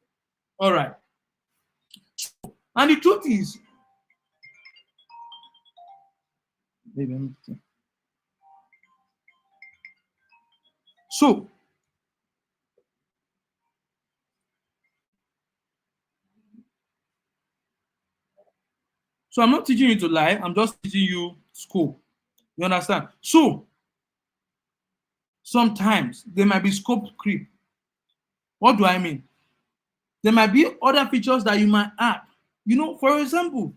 All right. And the truth is, so I'm not teaching you to lie. I'm just teaching you scope. You understand? So sometimes there might be scope creep. What do I mean? There might be other features that you might add. For example,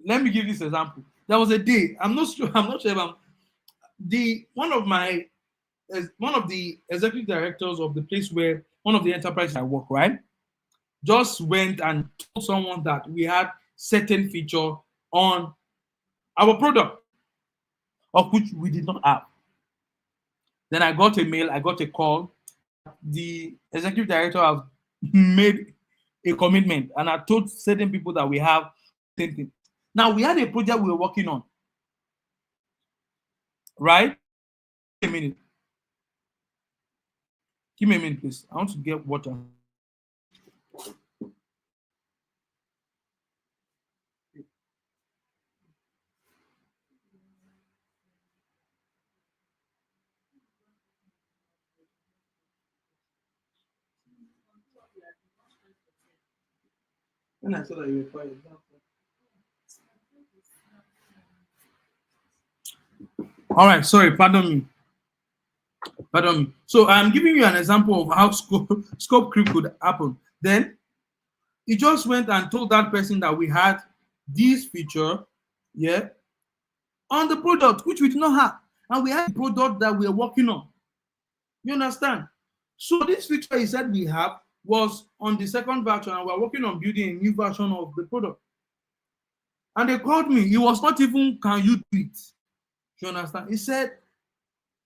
let me give this example. There was a day, I'm not sure if I'm one of my one of the executive directors of the place where one of the enterprises I work, right, just went and told someone that we had certain feature on our product of which we did not have. Then I got a mail, I got a call. The executive director has made a commitment, and I told certain people that we have same thing. Now we had a project we were working on, right? Give me a minute. Give me a minute, please. I want to get water. When I saw that you were quiet. All right, sorry, pardon me. Pardon me. So I'm giving you an example of how scope creep could happen. Then he just went and told that person that we had this feature, yeah, on the product which we did not have, and we had a product that we are working on. You understand? So this feature he said we have was on the second version, and we're working on building a new version of the product. And they called me. He was not even, can you do it? You understand? He said,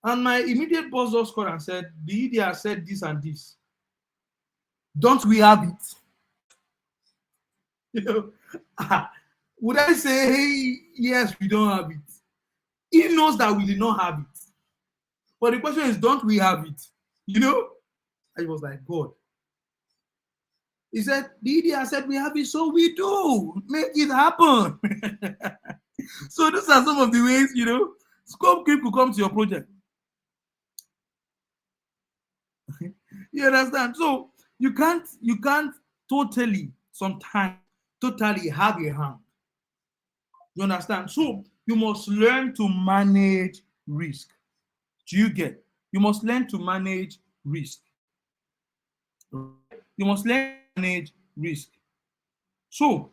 and my immediate boss just called and said, the ED said this and this. Don't we have it? You know, would I say, hey, yes, we don't have it? He knows that we did not have it. But the question is, don't we have it? You know? I was like, God. He said, the ED said we have it, so we do. Make it happen. So these are some of the ways, you know, scope creep could come to your project. You understand? So you can't totally sometimes totally have a hand. You understand? So you must learn to manage risk. Do you get? You must learn to manage risk. You must learn to manage risk. So,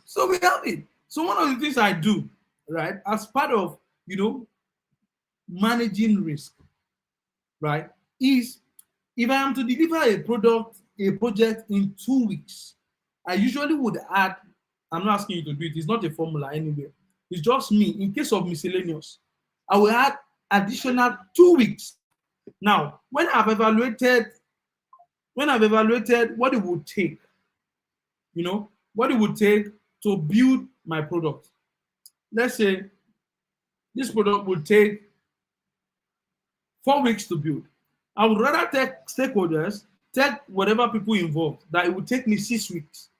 so we have it. So one of the things I do, right, as part of managing risk, right, is if I am to deliver a project in 2 weeks, I usually would add, I'm not asking you to do it, it's not a formula anywhere. It's just me. In case of miscellaneous, I will add additional 2 weeks. Now, when I've evaluated what it would take, what it would take to build my product. Let's say this product would take 4 weeks to build. I would rather take stakeholders, take whatever people involved, that it would take me 6 weeks.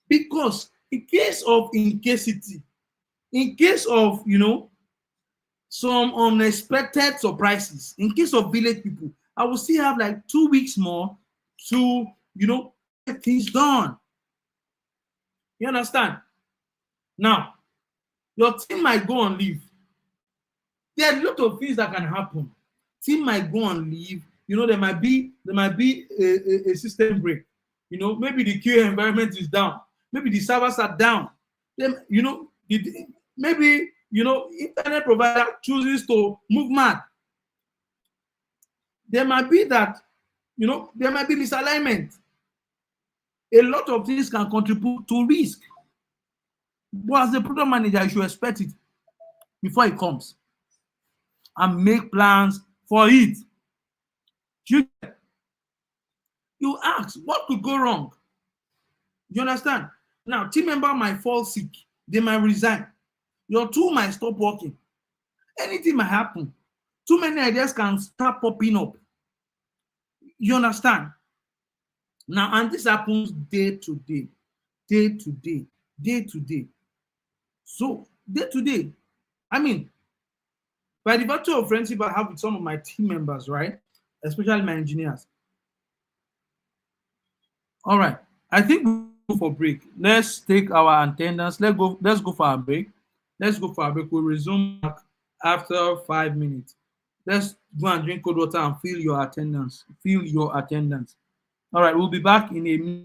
Because in case of incasity, in case of some unexpected surprises, in case of village people, I will still have like 2 weeks more to get things done. You understand? Now, your team might go on leave. There are a lot of things that can happen. Team might go on leave. There might be a system break. Maybe the QA environment is down. Maybe the servers are down. Then maybe internet provider chooses to move mad. There might be that there might be misalignment. A lot of things can contribute to risk. But as a product manager, you should expect it before it comes and make plans for it. You ask, what could go wrong? You understand? Now, team member might fall sick. They might resign. Your tool might stop working. Anything might happen. Too many ideas can start popping up. You understand? Now, and this happens day to day, day to day, day to day. So, day to day, I mean, by the virtue of friendship I have with some of my team members, right? Especially my engineers. All right. I think we'll go for break. Let's take our attendance. Let's go for a break. Let's go for a break. We'll resume back after 5 minutes. Let's go and drink cold water and feel your attendance. Feel your attendance. All right, we'll be back in a minute.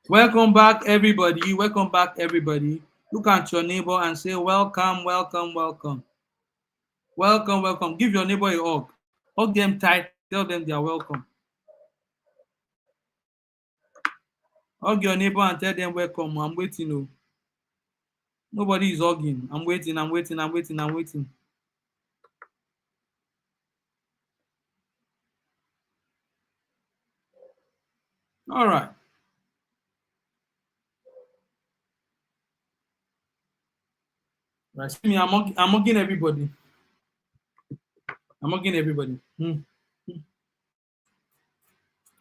Welcome back, everybody. Welcome back, everybody. Look at your neighbor and say, welcome, welcome, welcome. Welcome, welcome. Give your neighbor a hug. Hug them tight. Tell them they are welcome. Hug your neighbor and tell them welcome. I'm waiting. Oh. Nobody is hugging. I'm waiting, I'm waiting, I'm waiting, I'm waiting. All right. Right. See me, I'm hugging everybody. I'm hugging everybody. I'm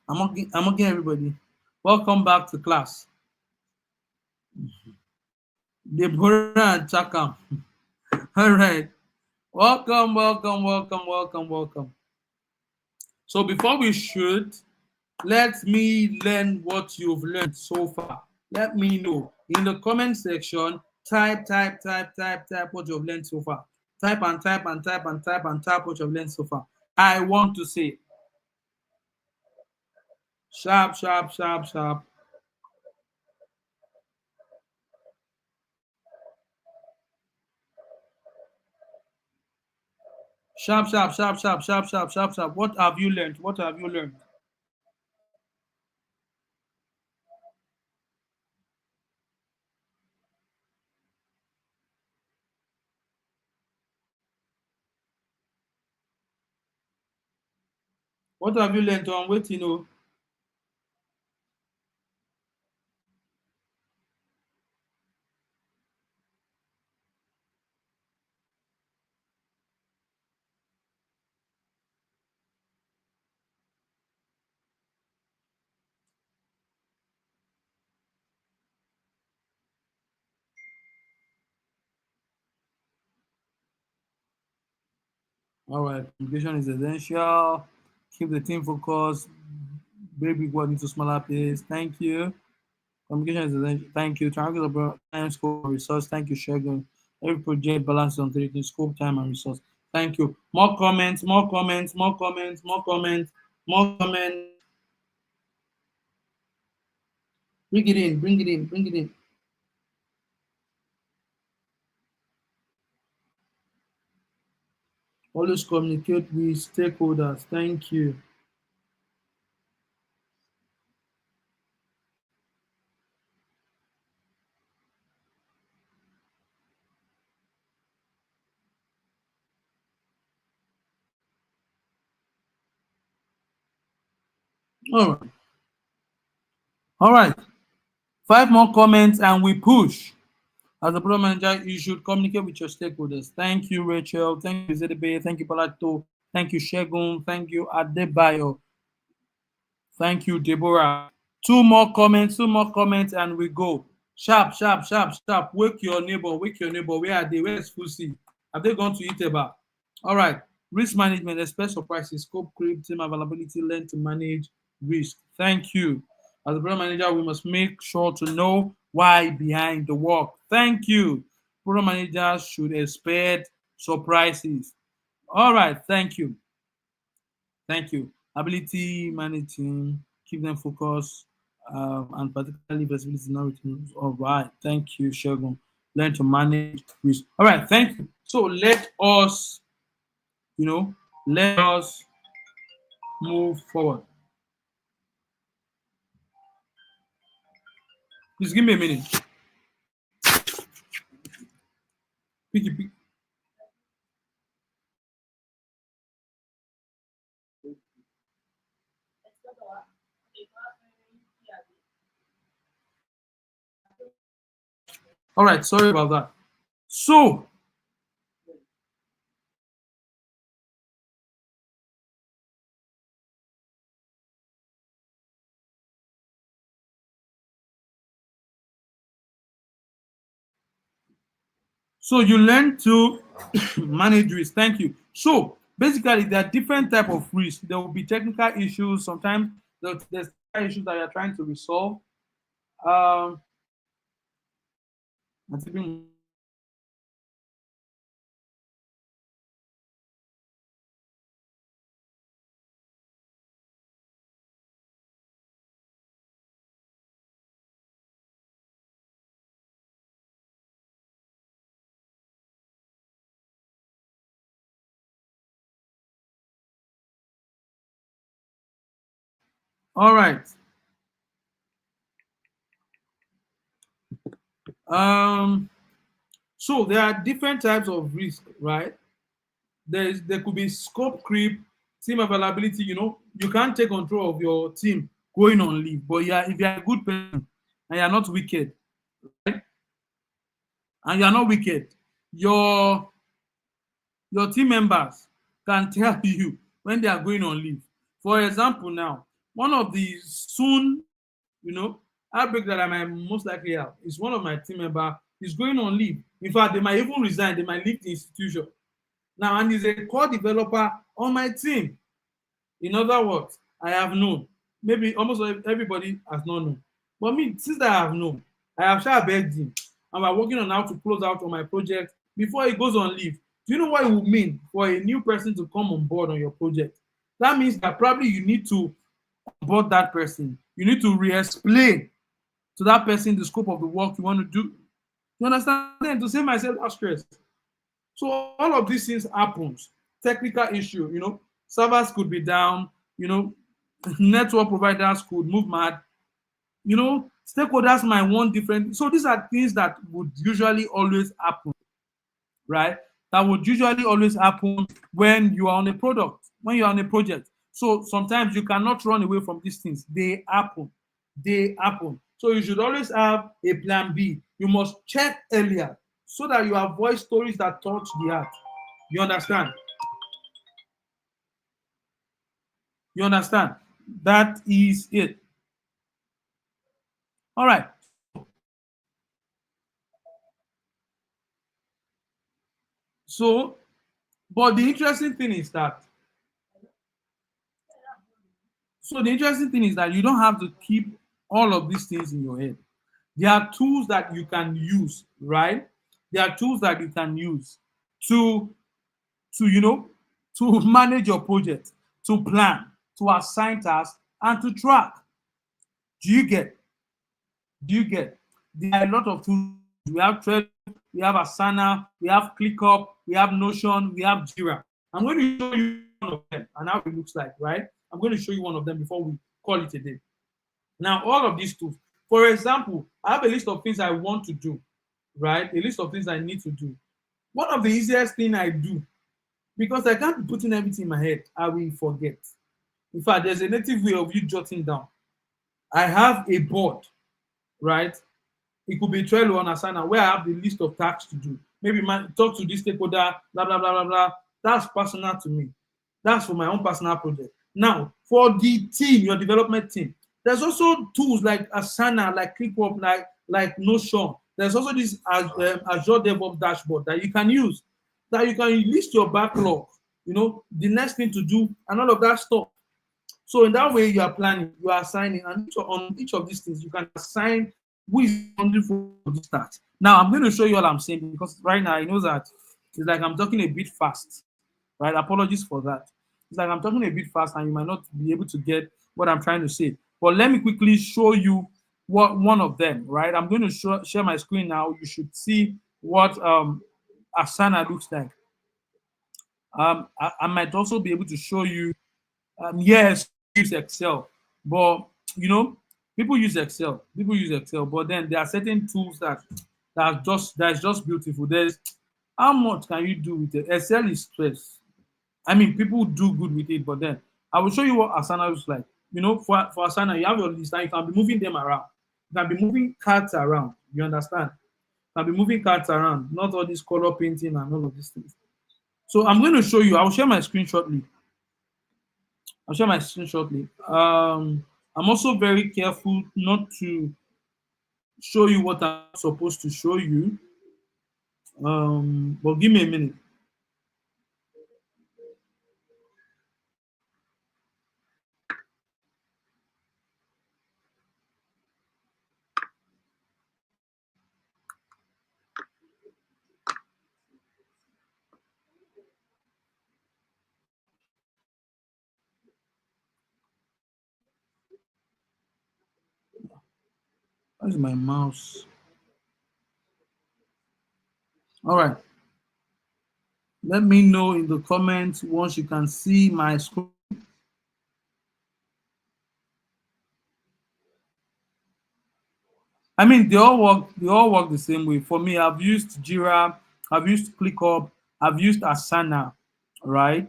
hugging everybody. Welcome back to class. Deborah and Chakam. All right. Welcome, welcome, welcome, welcome, welcome. So before we shoot, let me learn what you've learned so far. Let me know in the comment section. Type what you've learned so far. Type and type and type and type and type what you've learned so far. I want to say sharp, sharp, sharp, sharp. Sharp, sharp, sharp, sharp, sharp, sharp, sharp, sharp. What have you learned? What have you learned? What have you learned? I'm waiting. Oh. All right. Communication is essential. Keep the team focused. Break big word into smaller pieces. Thank you. Communication is essential. Thank you. Triangle about time, scope, and resource. Thank you, Shagun. Every project balances on three things: scope, time, and resource. Thank you. More comments, more comments, more comments, more comments, more comments. Bring it in, bring it in, bring it in. Always communicate with stakeholders. Thank you. All right. All right. Five more comments and we push. As a product manager, you should communicate with your stakeholders. Thank you, Rachel. Thank you, Zedebe. Thank you, Palato. Thank you, Shegun. Thank you, Adebayo. Thank you, Deborah. Two more comments, and we go. Sharp, sharp, sharp, sharp. Wake your neighbor, wake your neighbor. Where are they? Where is Fusi? Have they gone to eat about? All right. Risk management, expect surprises, scope creep, team availability, learn to manage risk. Thank you. As a product manager, we must make sure to know why behind the work. Thank you. Product managers should expect surprises. All right. Thank you. Thank you. Ability managing, keep them focused, and particularly visibility narratives. All right. Thank you, Shogun. Learn to manage risk. All right. Thank you. So let us, let us move forward. Please give me a minute. Picky, picky. All right. Sorry about that. So you learn to manage risk. Thank you. So basically, there are different type of risk. There will be technical issues. Sometimes there's issues that you're trying to resolve. Um, I think All right. So there are different types of risk, right? There could be scope creep, team availability. You can't take control of your team going on leave, but if you're a good person and you're not wicked, right? And you're not wicked, your your team members can tell you when they are going on leave. For example, now one of the soon, you know, outbreak that I might most likely have is one of my team member is going on leave. In fact, they might even resign. They might leave the institution now, and he's a core developer on my team. In other words, I have known. Maybe almost everybody has not known. But me, since I have known, I have sure begged him. And we're working on how to close out on my project before he goes on leave. Do you know what it would mean for a new person to come on board on your project? That means that probably you need to onboard that person. You need to re-explain to that person the scope of the work you want to do. You understand? Then to save myself that stress. So all of these things happens. Technical issue, servers could be down, network providers could move mad, stakeholders might want different. So these are things that would usually always happen, right? That would usually always happen when you are on a product, when you are on a project. So sometimes you cannot run away from these things. They happen. They happen. So you should always have a plan B. You must check earlier so that you avoid stories that touch the heart. You understand? You understand? That is it. All right. So, but the interesting thing is that, you don't have to keep all of these things in your head. There are tools that you can use, right? There are tools that you can use to to you know to manage your project, to plan, to assign tasks, and to track. Do you get? Do you get? There are a lot of tools. We have Trello, we have Asana, we have ClickUp, we have Notion, we have Jira. I'm going to show you one of them and how it looks like, right? I'm going to show you one of them before we call it a day. Now, all of these tools, for example, I have a list of things I want to do, right? A list of things I need to do. One of the easiest thing I do, because I can't be putting everything in my head, I will forget. In fact, there's a native way of you jotting down. I have a board, right? It could be Trello on Asana where I have the list of tasks to do. Maybe talk to this stakeholder, blah, blah, blah, blah, blah. That's personal to me. That's for my own personal project. Now, for the team, your development team, there's also tools like Asana, like ClickUp, like Notion. There's also this Azure DevOps dashboard that you can use, that you can list your backlog, the next thing to do, and all of that stuff. So in that way, you are planning, you are assigning, and on each of these things, you can assign who is responsible for this task. Now, I'm going to show you what I'm saying because right now I know that it's like I'm talking a bit fast, right? Apologies for that. It's like I'm talking a bit fast and you might not be able to get what I'm trying to say. But let me quickly show you what one of them, right? I'm going to share my screen now. You should see what Asana looks like. I might also be able to show you, yes, use Excel, but people use Excel. People use Excel, but then there are certain tools that's just beautiful. There's how much can you do with it? Excel is stress. I mean, people do good with it, but then I will show you what Asana looks like. For Asana, you have your list and you can be moving them around. You can be moving cards around. You understand? You can be moving cards around, not all this color painting and all of these things. So I'm going to show you. I'll share my screen shortly. I'll share my screen shortly. I'm also very careful not to show you what I'm supposed to show you. But give me a minute. Where's my mouse? All right. Let me know in the comments once you can see my screen. I mean, they all work. They all work the same way. For me, I've used Jira, I've used ClickUp, I've used Asana, right,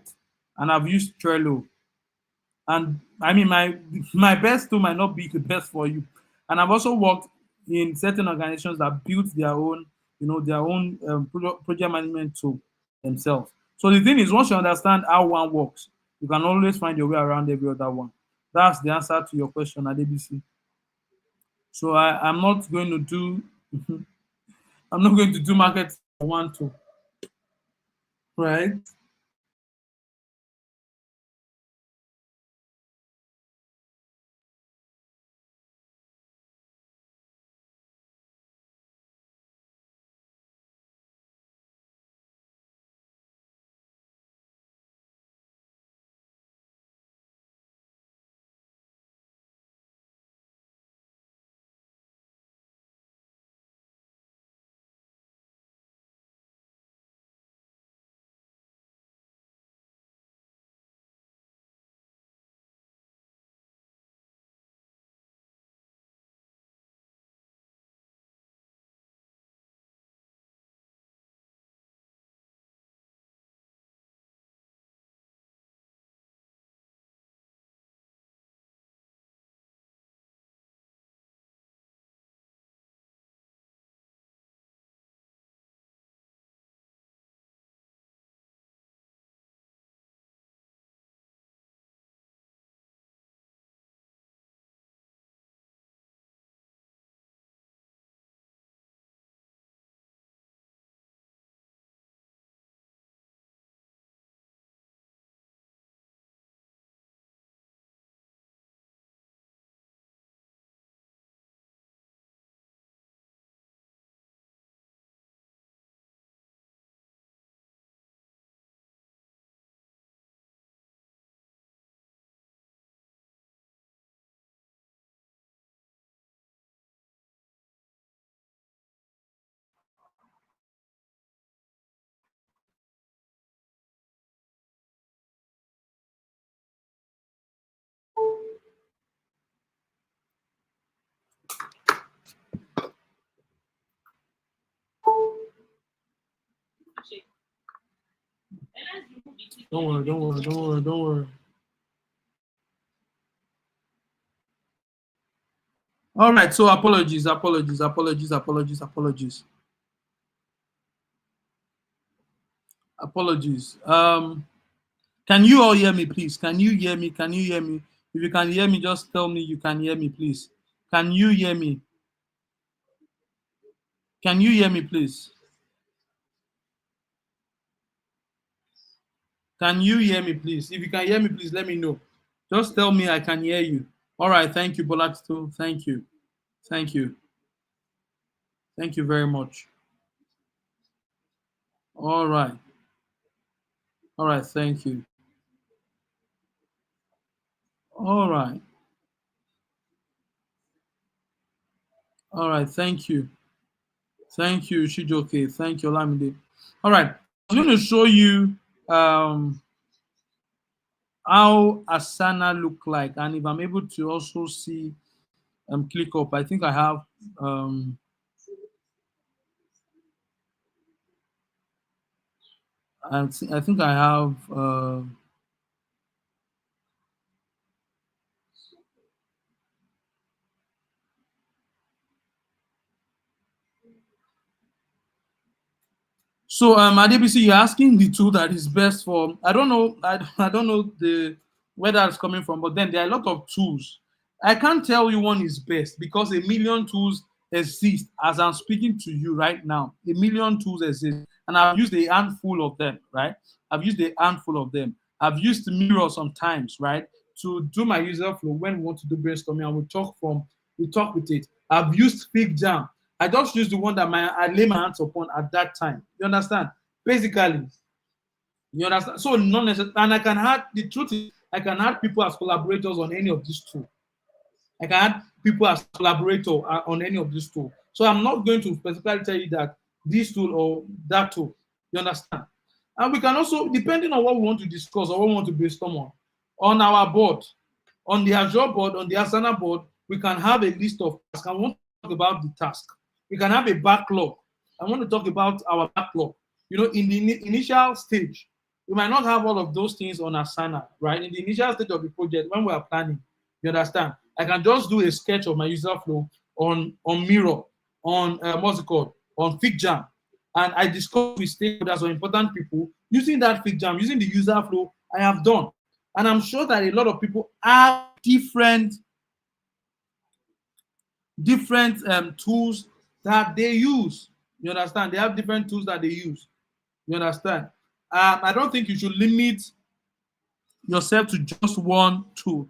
and I've used Trello. And I mean, my best tool might not be the best for you. And I've also worked in certain organizations that built their own, their own project management tool themselves. So the thing is, once you understand how one works, you can always find your way around every other one. That's the answer to your question at ABC. So I'm not going to do I'm not going to do market one to, right? Don't worry, don't worry, don't worry, don't worry. All right, so apologies, apologies, apologies, apologies, apologies, apologies. Can you all hear me, please? Can you hear me? Can you hear me? If you can hear me, just tell me you can hear me, please. Can you hear me? Can you hear me, please? Can you hear me, please? If you can hear me, please let me know. Just tell me I can hear you. All right, thank you, Bolaxto. Thank you. Thank you. Thank you very much. All right. All right, thank you. All right. All right, thank you. Thank you, Shijoke. Thank you, Lamide. All right. I'm going to show you how Asana look like, and if I'm able to also see ClickUp, I think I have I think I have so at ABC, you're asking the tool that is best for. I don't know. I don't know the where that's coming from, but then there are a lot of tools. I can't tell you one is best because a million tools exist as I'm speaking to you right now. A million tools exist, and I've used a handful of them. Right? I've used a handful of them. I've used Miro sometimes, right, to do my user flow when we want to do brainstorming, and we talk with it. I've used FigJam. I just use the one that I lay my hands upon at that time. You understand? Basically, you understand? So not necessarily, and I can add the truth is I can add people as collaborators on any of these tools. I can add people as collaborator on any of these tools. So I'm not going to specifically tell you that this tool or that tool. You understand? And we can also, depending on what we want to discuss or what we want to brainstorm on our board, on the Azure board, on the Asana board, we can have a list of tasks. And we want talk about the task. We can have a backlog. I want to talk about our backlog. In the initial stage, we might not have all of those things on Asana, right? In the initial stage of the project, when we are planning, you understand? I can just do a sketch of my user flow on Miro, on what's it called, on FigJam, and I discuss with stakeholders or important people using that FigJam, using the user flow I have done. And I'm sure that a lot of people have different tools that they use. You understand? They have different tools that they use. You understand? I don't think you should limit yourself to just one tool.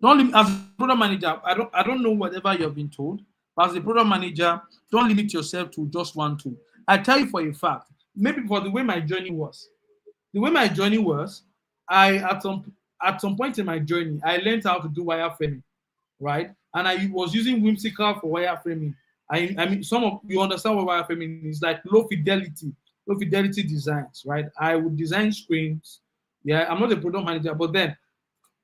Don't limit, as a product manager. I don't know whatever you have been told, but as a product manager, don't limit yourself to just one tool. I tell you for a fact, maybe for the way my journey was. I at some point in my journey, I learned how to do wireframing, right? And I was using Whimsical for wireframing. I mean, some of you understand what wireframing is, like low fidelity designs, right? I would design screens. Yeah, I'm not a product manager, but then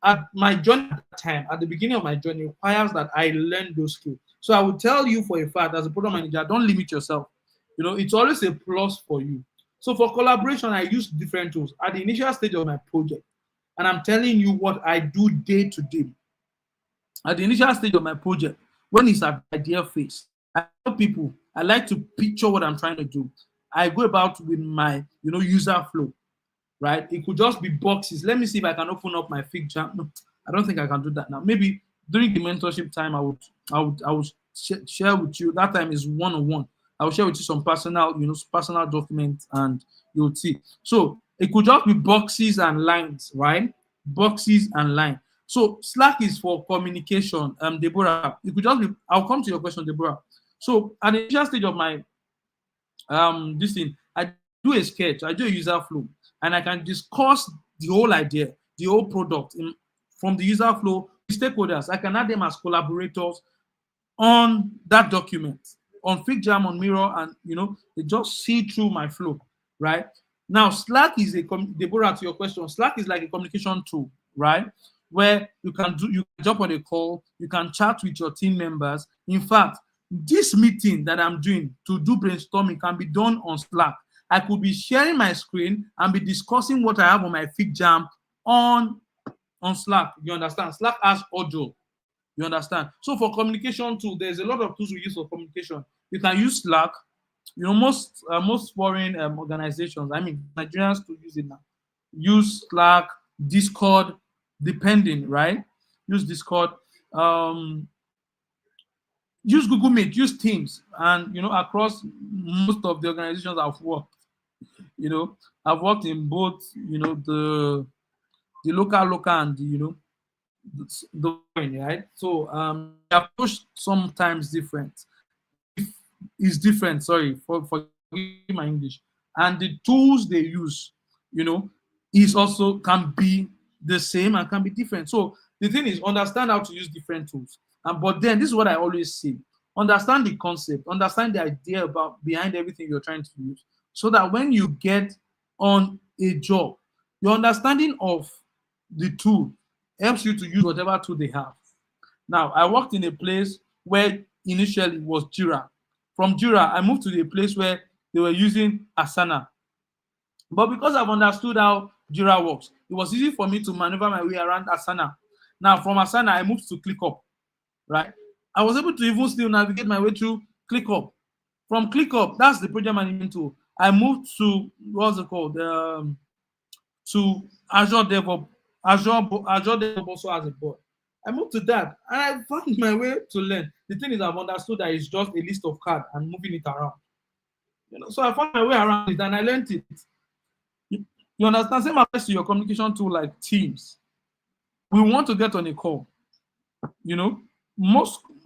at my journey at that time, at the beginning of my journey, requires that I learn those skills. So I would tell you for a fact, as a product manager, don't limit yourself. It's always a plus for you. So for collaboration, I use different tools at the initial stage of my project. And I'm telling you what I do day to day. At the initial stage of my project, when it's at the idea phase, I tell people I like to picture what I'm trying to do. I go about with my user flow, right? It could just be boxes. Let me see if I can open up my FigJam. No, I don't think I can do that now. Maybe during the mentorship time, I would share with you. That time is one-on-one. I will share with you some personal documents, and you'll see. So it could just be boxes and lines, right? Boxes and lines. So Slack is for communication. Deborah, it could just be. I'll come to your question, Deborah. So at the initial stage of my this thing, I do a sketch, I do a user flow, and I can discuss the whole idea, the whole product from the user flow with stakeholders. I can add them as collaborators on that document, on FigJam, on Miro, and they just see through my flow, right? Now, Slack is Deborah, to your question, Slack is like a communication tool, right? Where you can jump on a call, you can chat with your team members. In fact, this meeting that I'm doing to do brainstorming can be done on Slack. I could be sharing my screen and be discussing what I have on my FigJam on Slack. You understand? Slack has audio. You understand? So for communication too, there's a lot of tools we use for communication. You can use Slack. Most foreign organizations, I mean Nigerians, to use it now, use Slack, Discord, depending, right? Use Discord. Use Google Meet, use Teams, and across most of the organizations I've worked, I've worked in both, the local and the right. So the approach sometimes different. Is different. Sorry for my English, and the tools they use, is also can be the same and can be different. So the thing is, understand how to use different tools. But then this is what I always say: understand the concept, understand the idea behind everything you're trying to use, so that when you get on a job, your understanding of the tool helps you to use whatever tool they have. Now, I worked in a place where initially it was Jira. From Jira, I moved to the place where they were using Asana. But because I've understood how Jira works, it was easy for me to maneuver my way around Asana. Now, from Asana, I moved to ClickUp, right? I was able to even still navigate my way through ClickUp. From ClickUp, that's the project management tool. I moved to, what's it called? To Azure DevOps. Azure DevOps also has a board. I moved to that, and I found my way to learn. The thing is, I've understood that it's just a list of cards and moving it around. So I found my way around it, and I learned it. You understand? Same applies to your communication tool like Teams. We want to get on a call.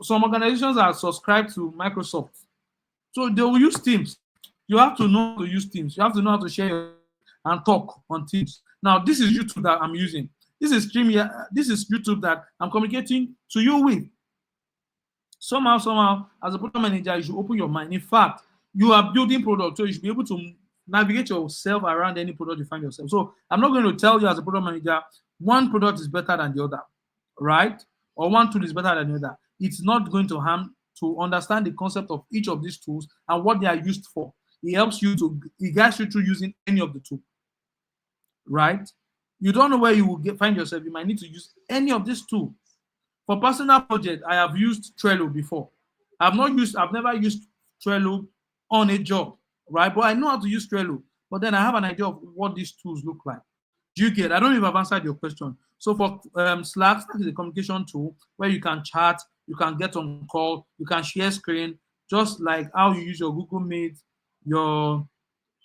Some organizations are subscribed to Microsoft, so they will use Teams. You have to know how to use Teams. You have to know how to share and talk on Teams. Now, this is YouTube that I'm using. This is YouTube that I'm communicating to you with. Somehow, as a product manager, you should open your mind. In fact, you are building products, so you should be able to navigate yourself around any product you find yourself. So I'm not going to tell you as a product manager, one product is better than the other, right? Or one tool is better than the other. it's not going to harm to understand the concept of each of these tools and what they are used for. It guides you through using any of the two, right? You don't know where you will find yourself. You might need to use any of these two. For personal project, I have used Trello before. I've never used Trello on a job, right? But I know how to use Trello. But then I have an idea of what these tools look like. Do you get? I don't know if I've answered your question. So for Slack is a communication tool where you can chat, you can get on call, you can share screen, just like how you use your Google Meet, your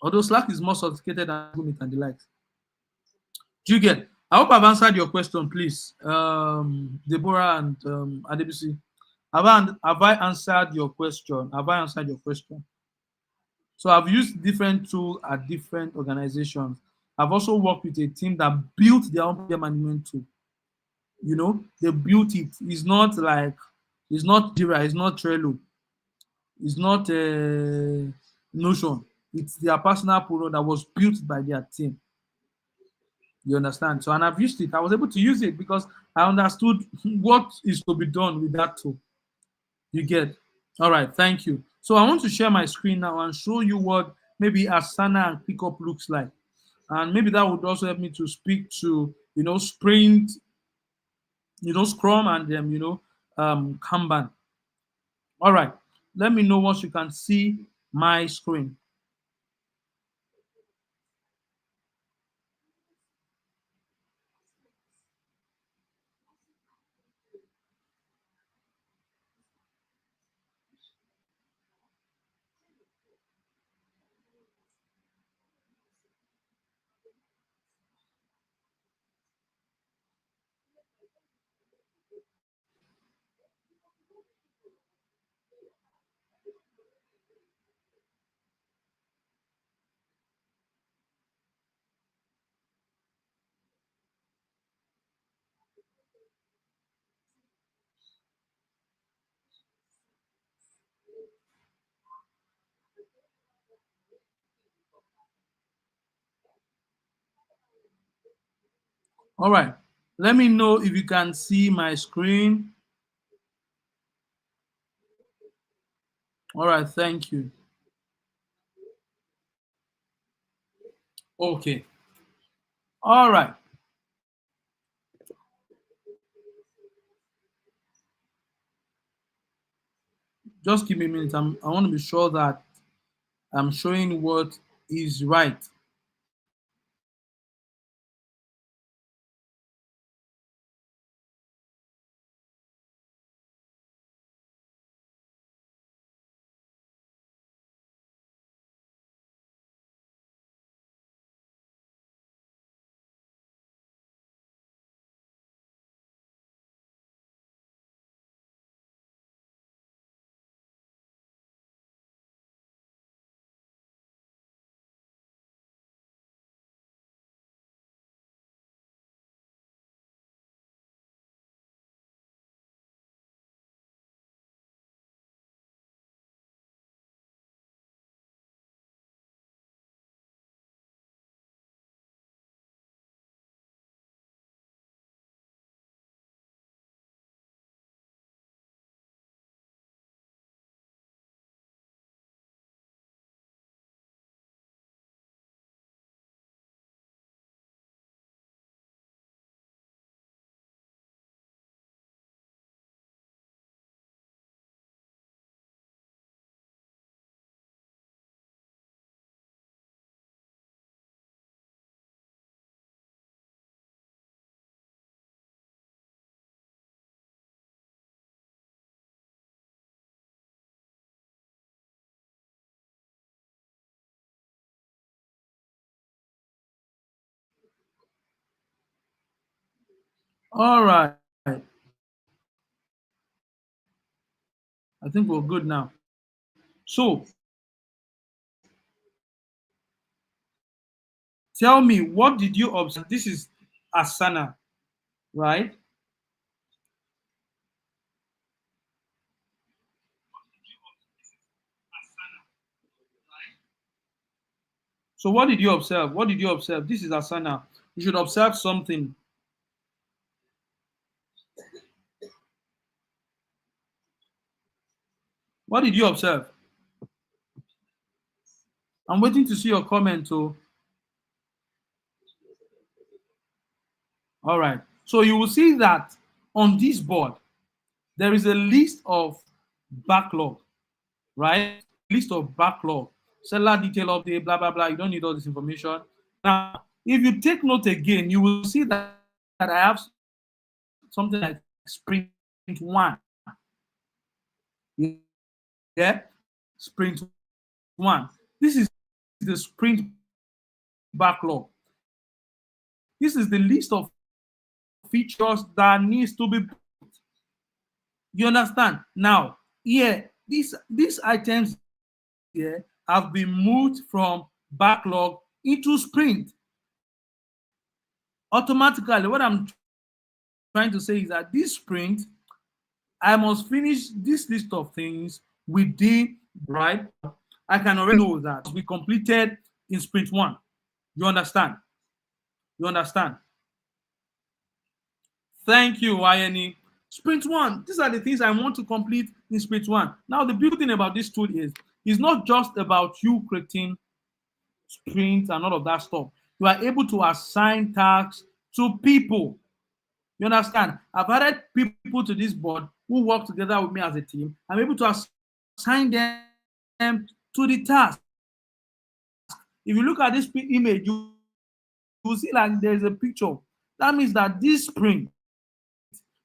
although Slack is more sophisticated than Google Meet and the likes. Do you get? I hope I've answered your question, please. Deborah and Adebisi. Have I answered your question? Have I answered your question? So I've used different tools at different organizations. I've also worked with a team that built their own project management tool. You know, they built it. It's not Jira, it's not Trello, it's not Notion. It's their personal product that was built by their team. You understand? So, and I've used it. I was able to use it because I understood what is to be done with that tool. You get? All right, thank you. So I want to share my screen now and show you what maybe Asana and Pickup looks like. And maybe that would also help me to speak to, Sprint, Scrum and Kanban. All right, let me know once you can see my screen. All right, let me know if you can see my screen. All right, thank you. Okay. All right. Just give me a minute. I want to be sure that I'm showing what is right. All right. I think we're good now. So tell me, what did you observe? This is Asana, right? So what did you observe? What did you observe? This is Asana. You should observe something. What did you observe? I'm waiting to see your comment. So, all right. So you will see that on this board, there is a list of backlog, right? List of backlog, seller detail update, blah, blah, blah. You don't need all this information. Now, if you take note again, you will see that I have something like sprint one. Yeah, sprint one. This is the sprint backlog. This is the list of features that needs to be built. You understand? Now, here, these items here have been moved from backlog into sprint. Automatically, what I'm trying to say is that this sprint, I must finish this list of things within, right? I can already know that we completed in sprint one. You understand? You understand? Thank you, INE. Sprint one, these are the things I want to complete in sprint one. Now, the beauty thing about this tool is it's not just about you creating sprints and all of that stuff. You are able to assign tasks to people. You understand? I've added people to this board who work together with me as a team. I'm able to assign them to the task. If you look at this image, you will see like there's a picture. That means that this sprint,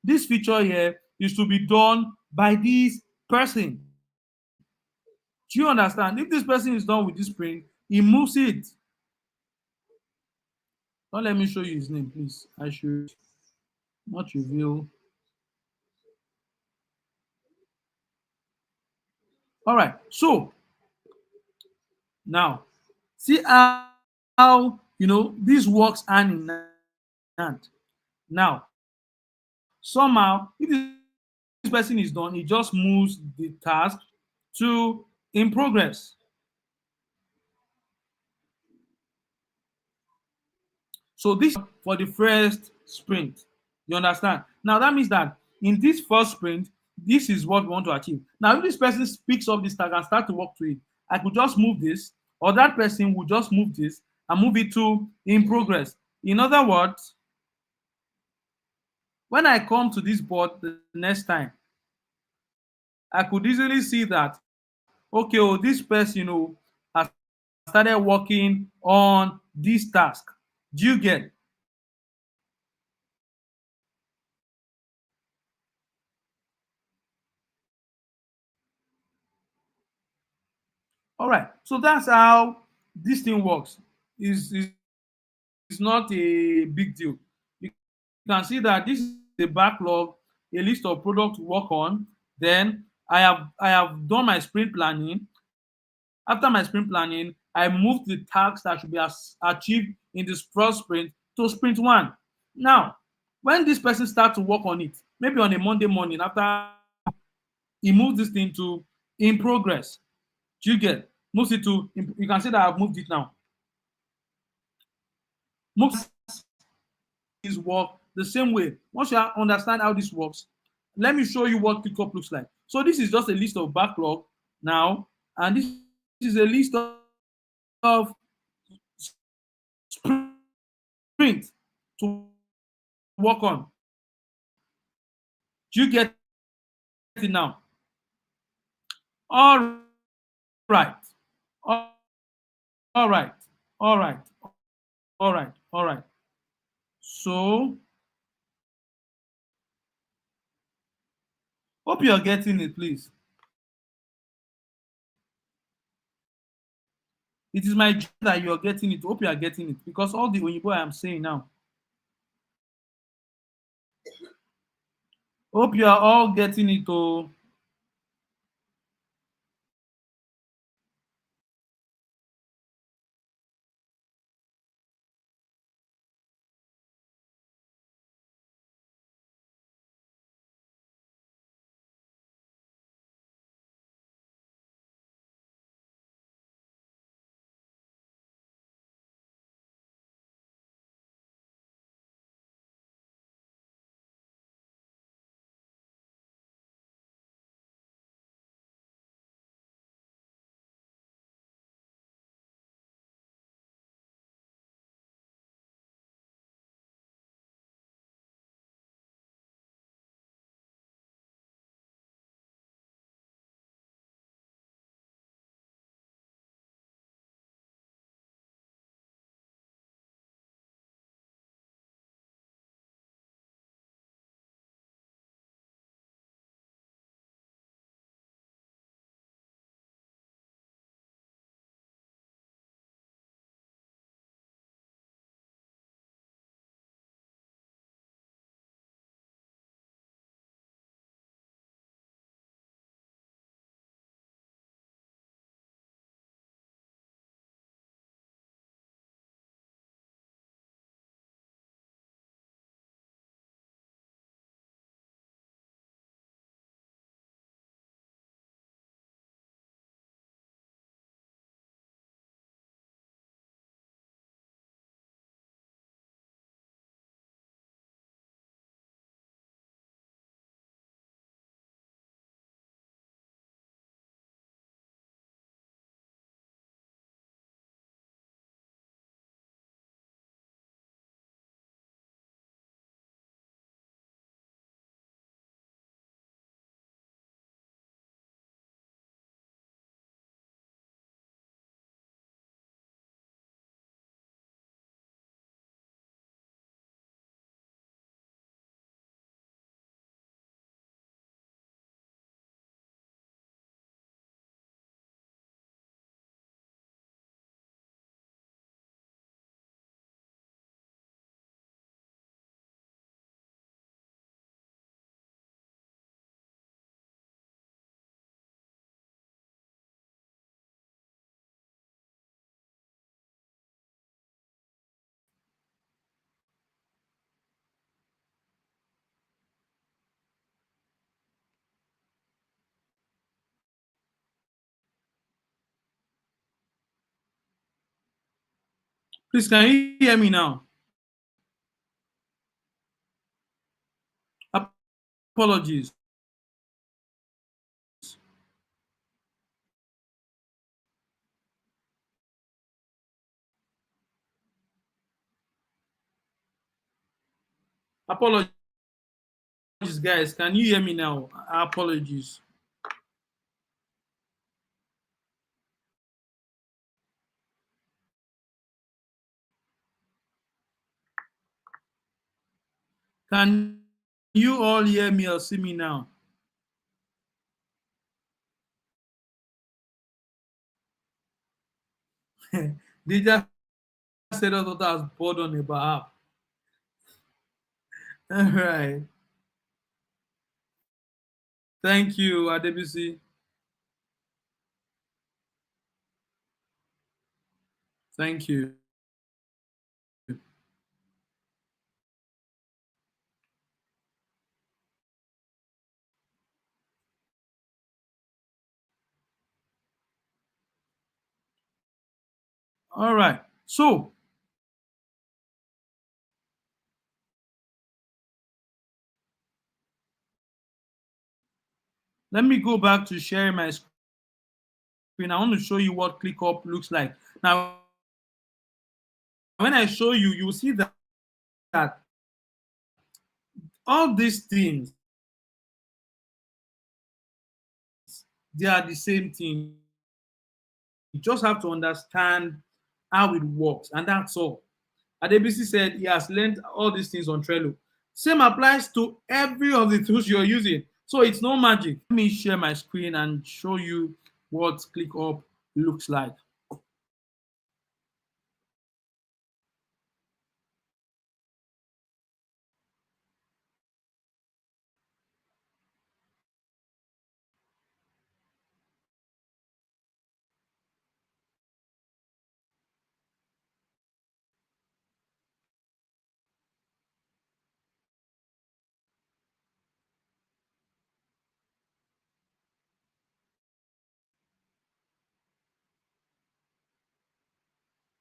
this feature here is to be done by this person. Do you understand? If this person is done with this sprint, he moves it. Don't let me show you his name, please. I should not reveal. All right. So now, see how this works hand in hand. Now, somehow, if this person is done, he just moves the task to in progress. So this for the first sprint. You understand? Now that means that in this first sprint, this is what we want to achieve. Now, if this person picks up this task and start to work to it, I could just move this, or that person will just move this and move it to in progress. In other words, when I come to this board the next time, I could easily see that, okay, oh, this person, has started working on this task. Do you get? All right. So that's how this thing works. Is not a big deal. You can see that this is a backlog, a list of products to work on. Then I have done my sprint planning. After my sprint planning, I moved the tasks that should be achieved in this first sprint to sprint one. Now, when this person starts to work on it, maybe on a Monday morning, after he moves this thing to in progress, do you get? Moves it to, you can see that I've moved it now. Moves is work the same way. Once you understand how this works, let me show you what ClickUp looks like. So this is just a list of backlog now, and this is a list of sprint to work on. Do you get it now? All right. All right. All right. All right. All right. So hope you're getting it, please. It is my job that you're getting it. Hope you are getting it because all the Oyibo I am saying now. Hope you are all getting it. Oh. Please, can you hear me now? Apologies. Apologies, guys. Can you hear me now? Apologies. Can you all hear me or see me now? They just said I thought I was bored on about app. All right. Thank you, Adebisi. Thank you. All right. So let me go back to sharing my screen. I want to show you what ClickUp looks like. Now, when I show you, you will see that all these things, they are the same thing. You just have to understand how it works, and that's all. Adebisi said he has learned all these things on Trello. Same applies to every of the tools you're using. So it's no magic. Let me share my screen and show you what ClickUp looks like.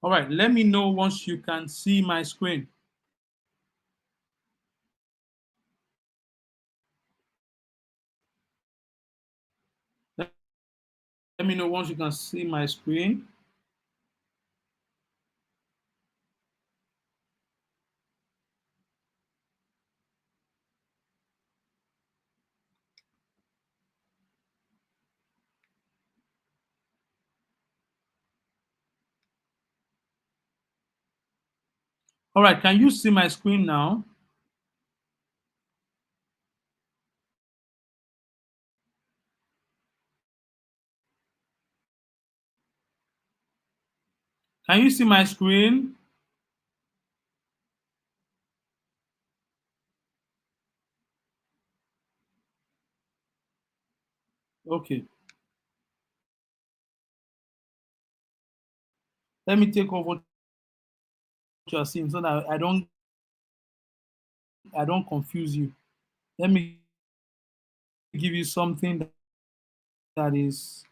All right, let me know once you can see my screen. Let me know once you can see my screen. All right, can you see my screen now? Can you see my screen? Okay. Let me take off what you're seeing so that I don't confuse you. Let me give you something that is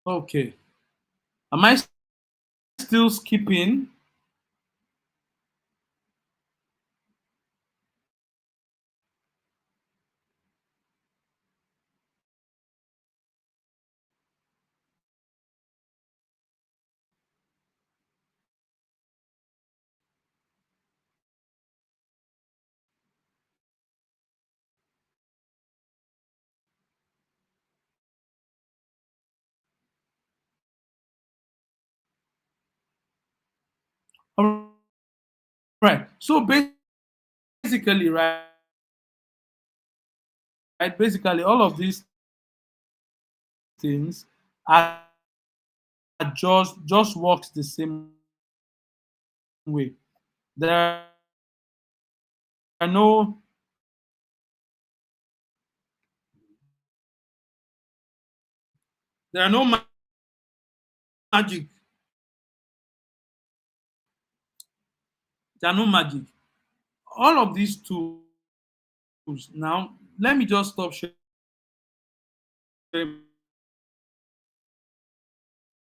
okay. Am I still skipping? Right. So basically, right, basically all of these things are just works the same way. There are no there are no magic. There are no magic. All of these tools. Now, let me just stop sharing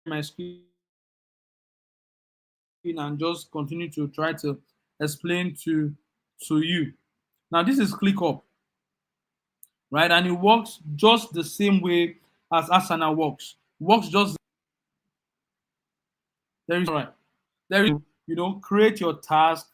my screen and just continue to try to explain to you. Now, this is ClickUp, right? And it works just the same way as Asana works. Works just there is right. There is create your task,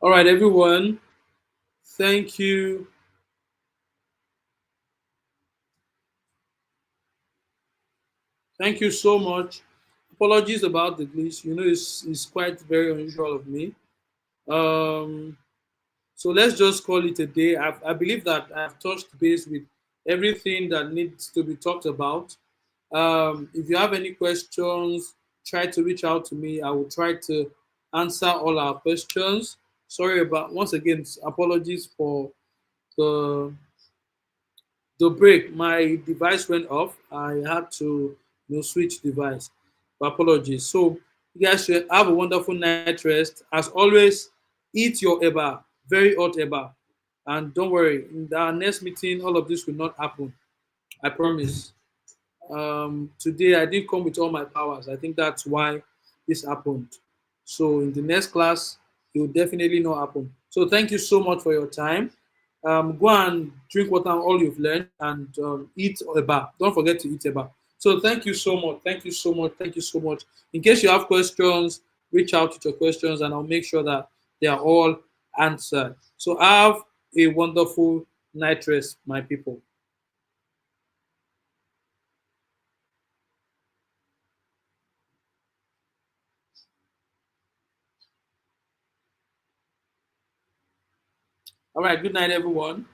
All right, everyone. Thank you. Thank you so much. Apologies about the glitch. It's quite very unusual of me. Um, so let's just call it a day. I believe that I've touched base with everything that needs to be talked about. If you have any questions, try to reach out to me. I will try to answer all our questions. Sorry about once again. Apologies for the break. My device went off. I had to switch device. Apologies. So you guys should have a wonderful night rest. As always, eat your eba, very hot eba, and don't worry. In our next meeting, all of this will not happen. I promise. Today I didn't come with all my powers. I think that's why this happened. So in the next class, it will definitely not happen. So thank you so much for your time. Go and drink water and all you've learned and eat a bar. Don't forget to eat a bar. So thank you so much. Thank you so much. Thank you so much. In case you have questions, reach out with your questions and I'll make sure that they are all answered. So have a wonderful night rest, my people. All right. Good night, everyone.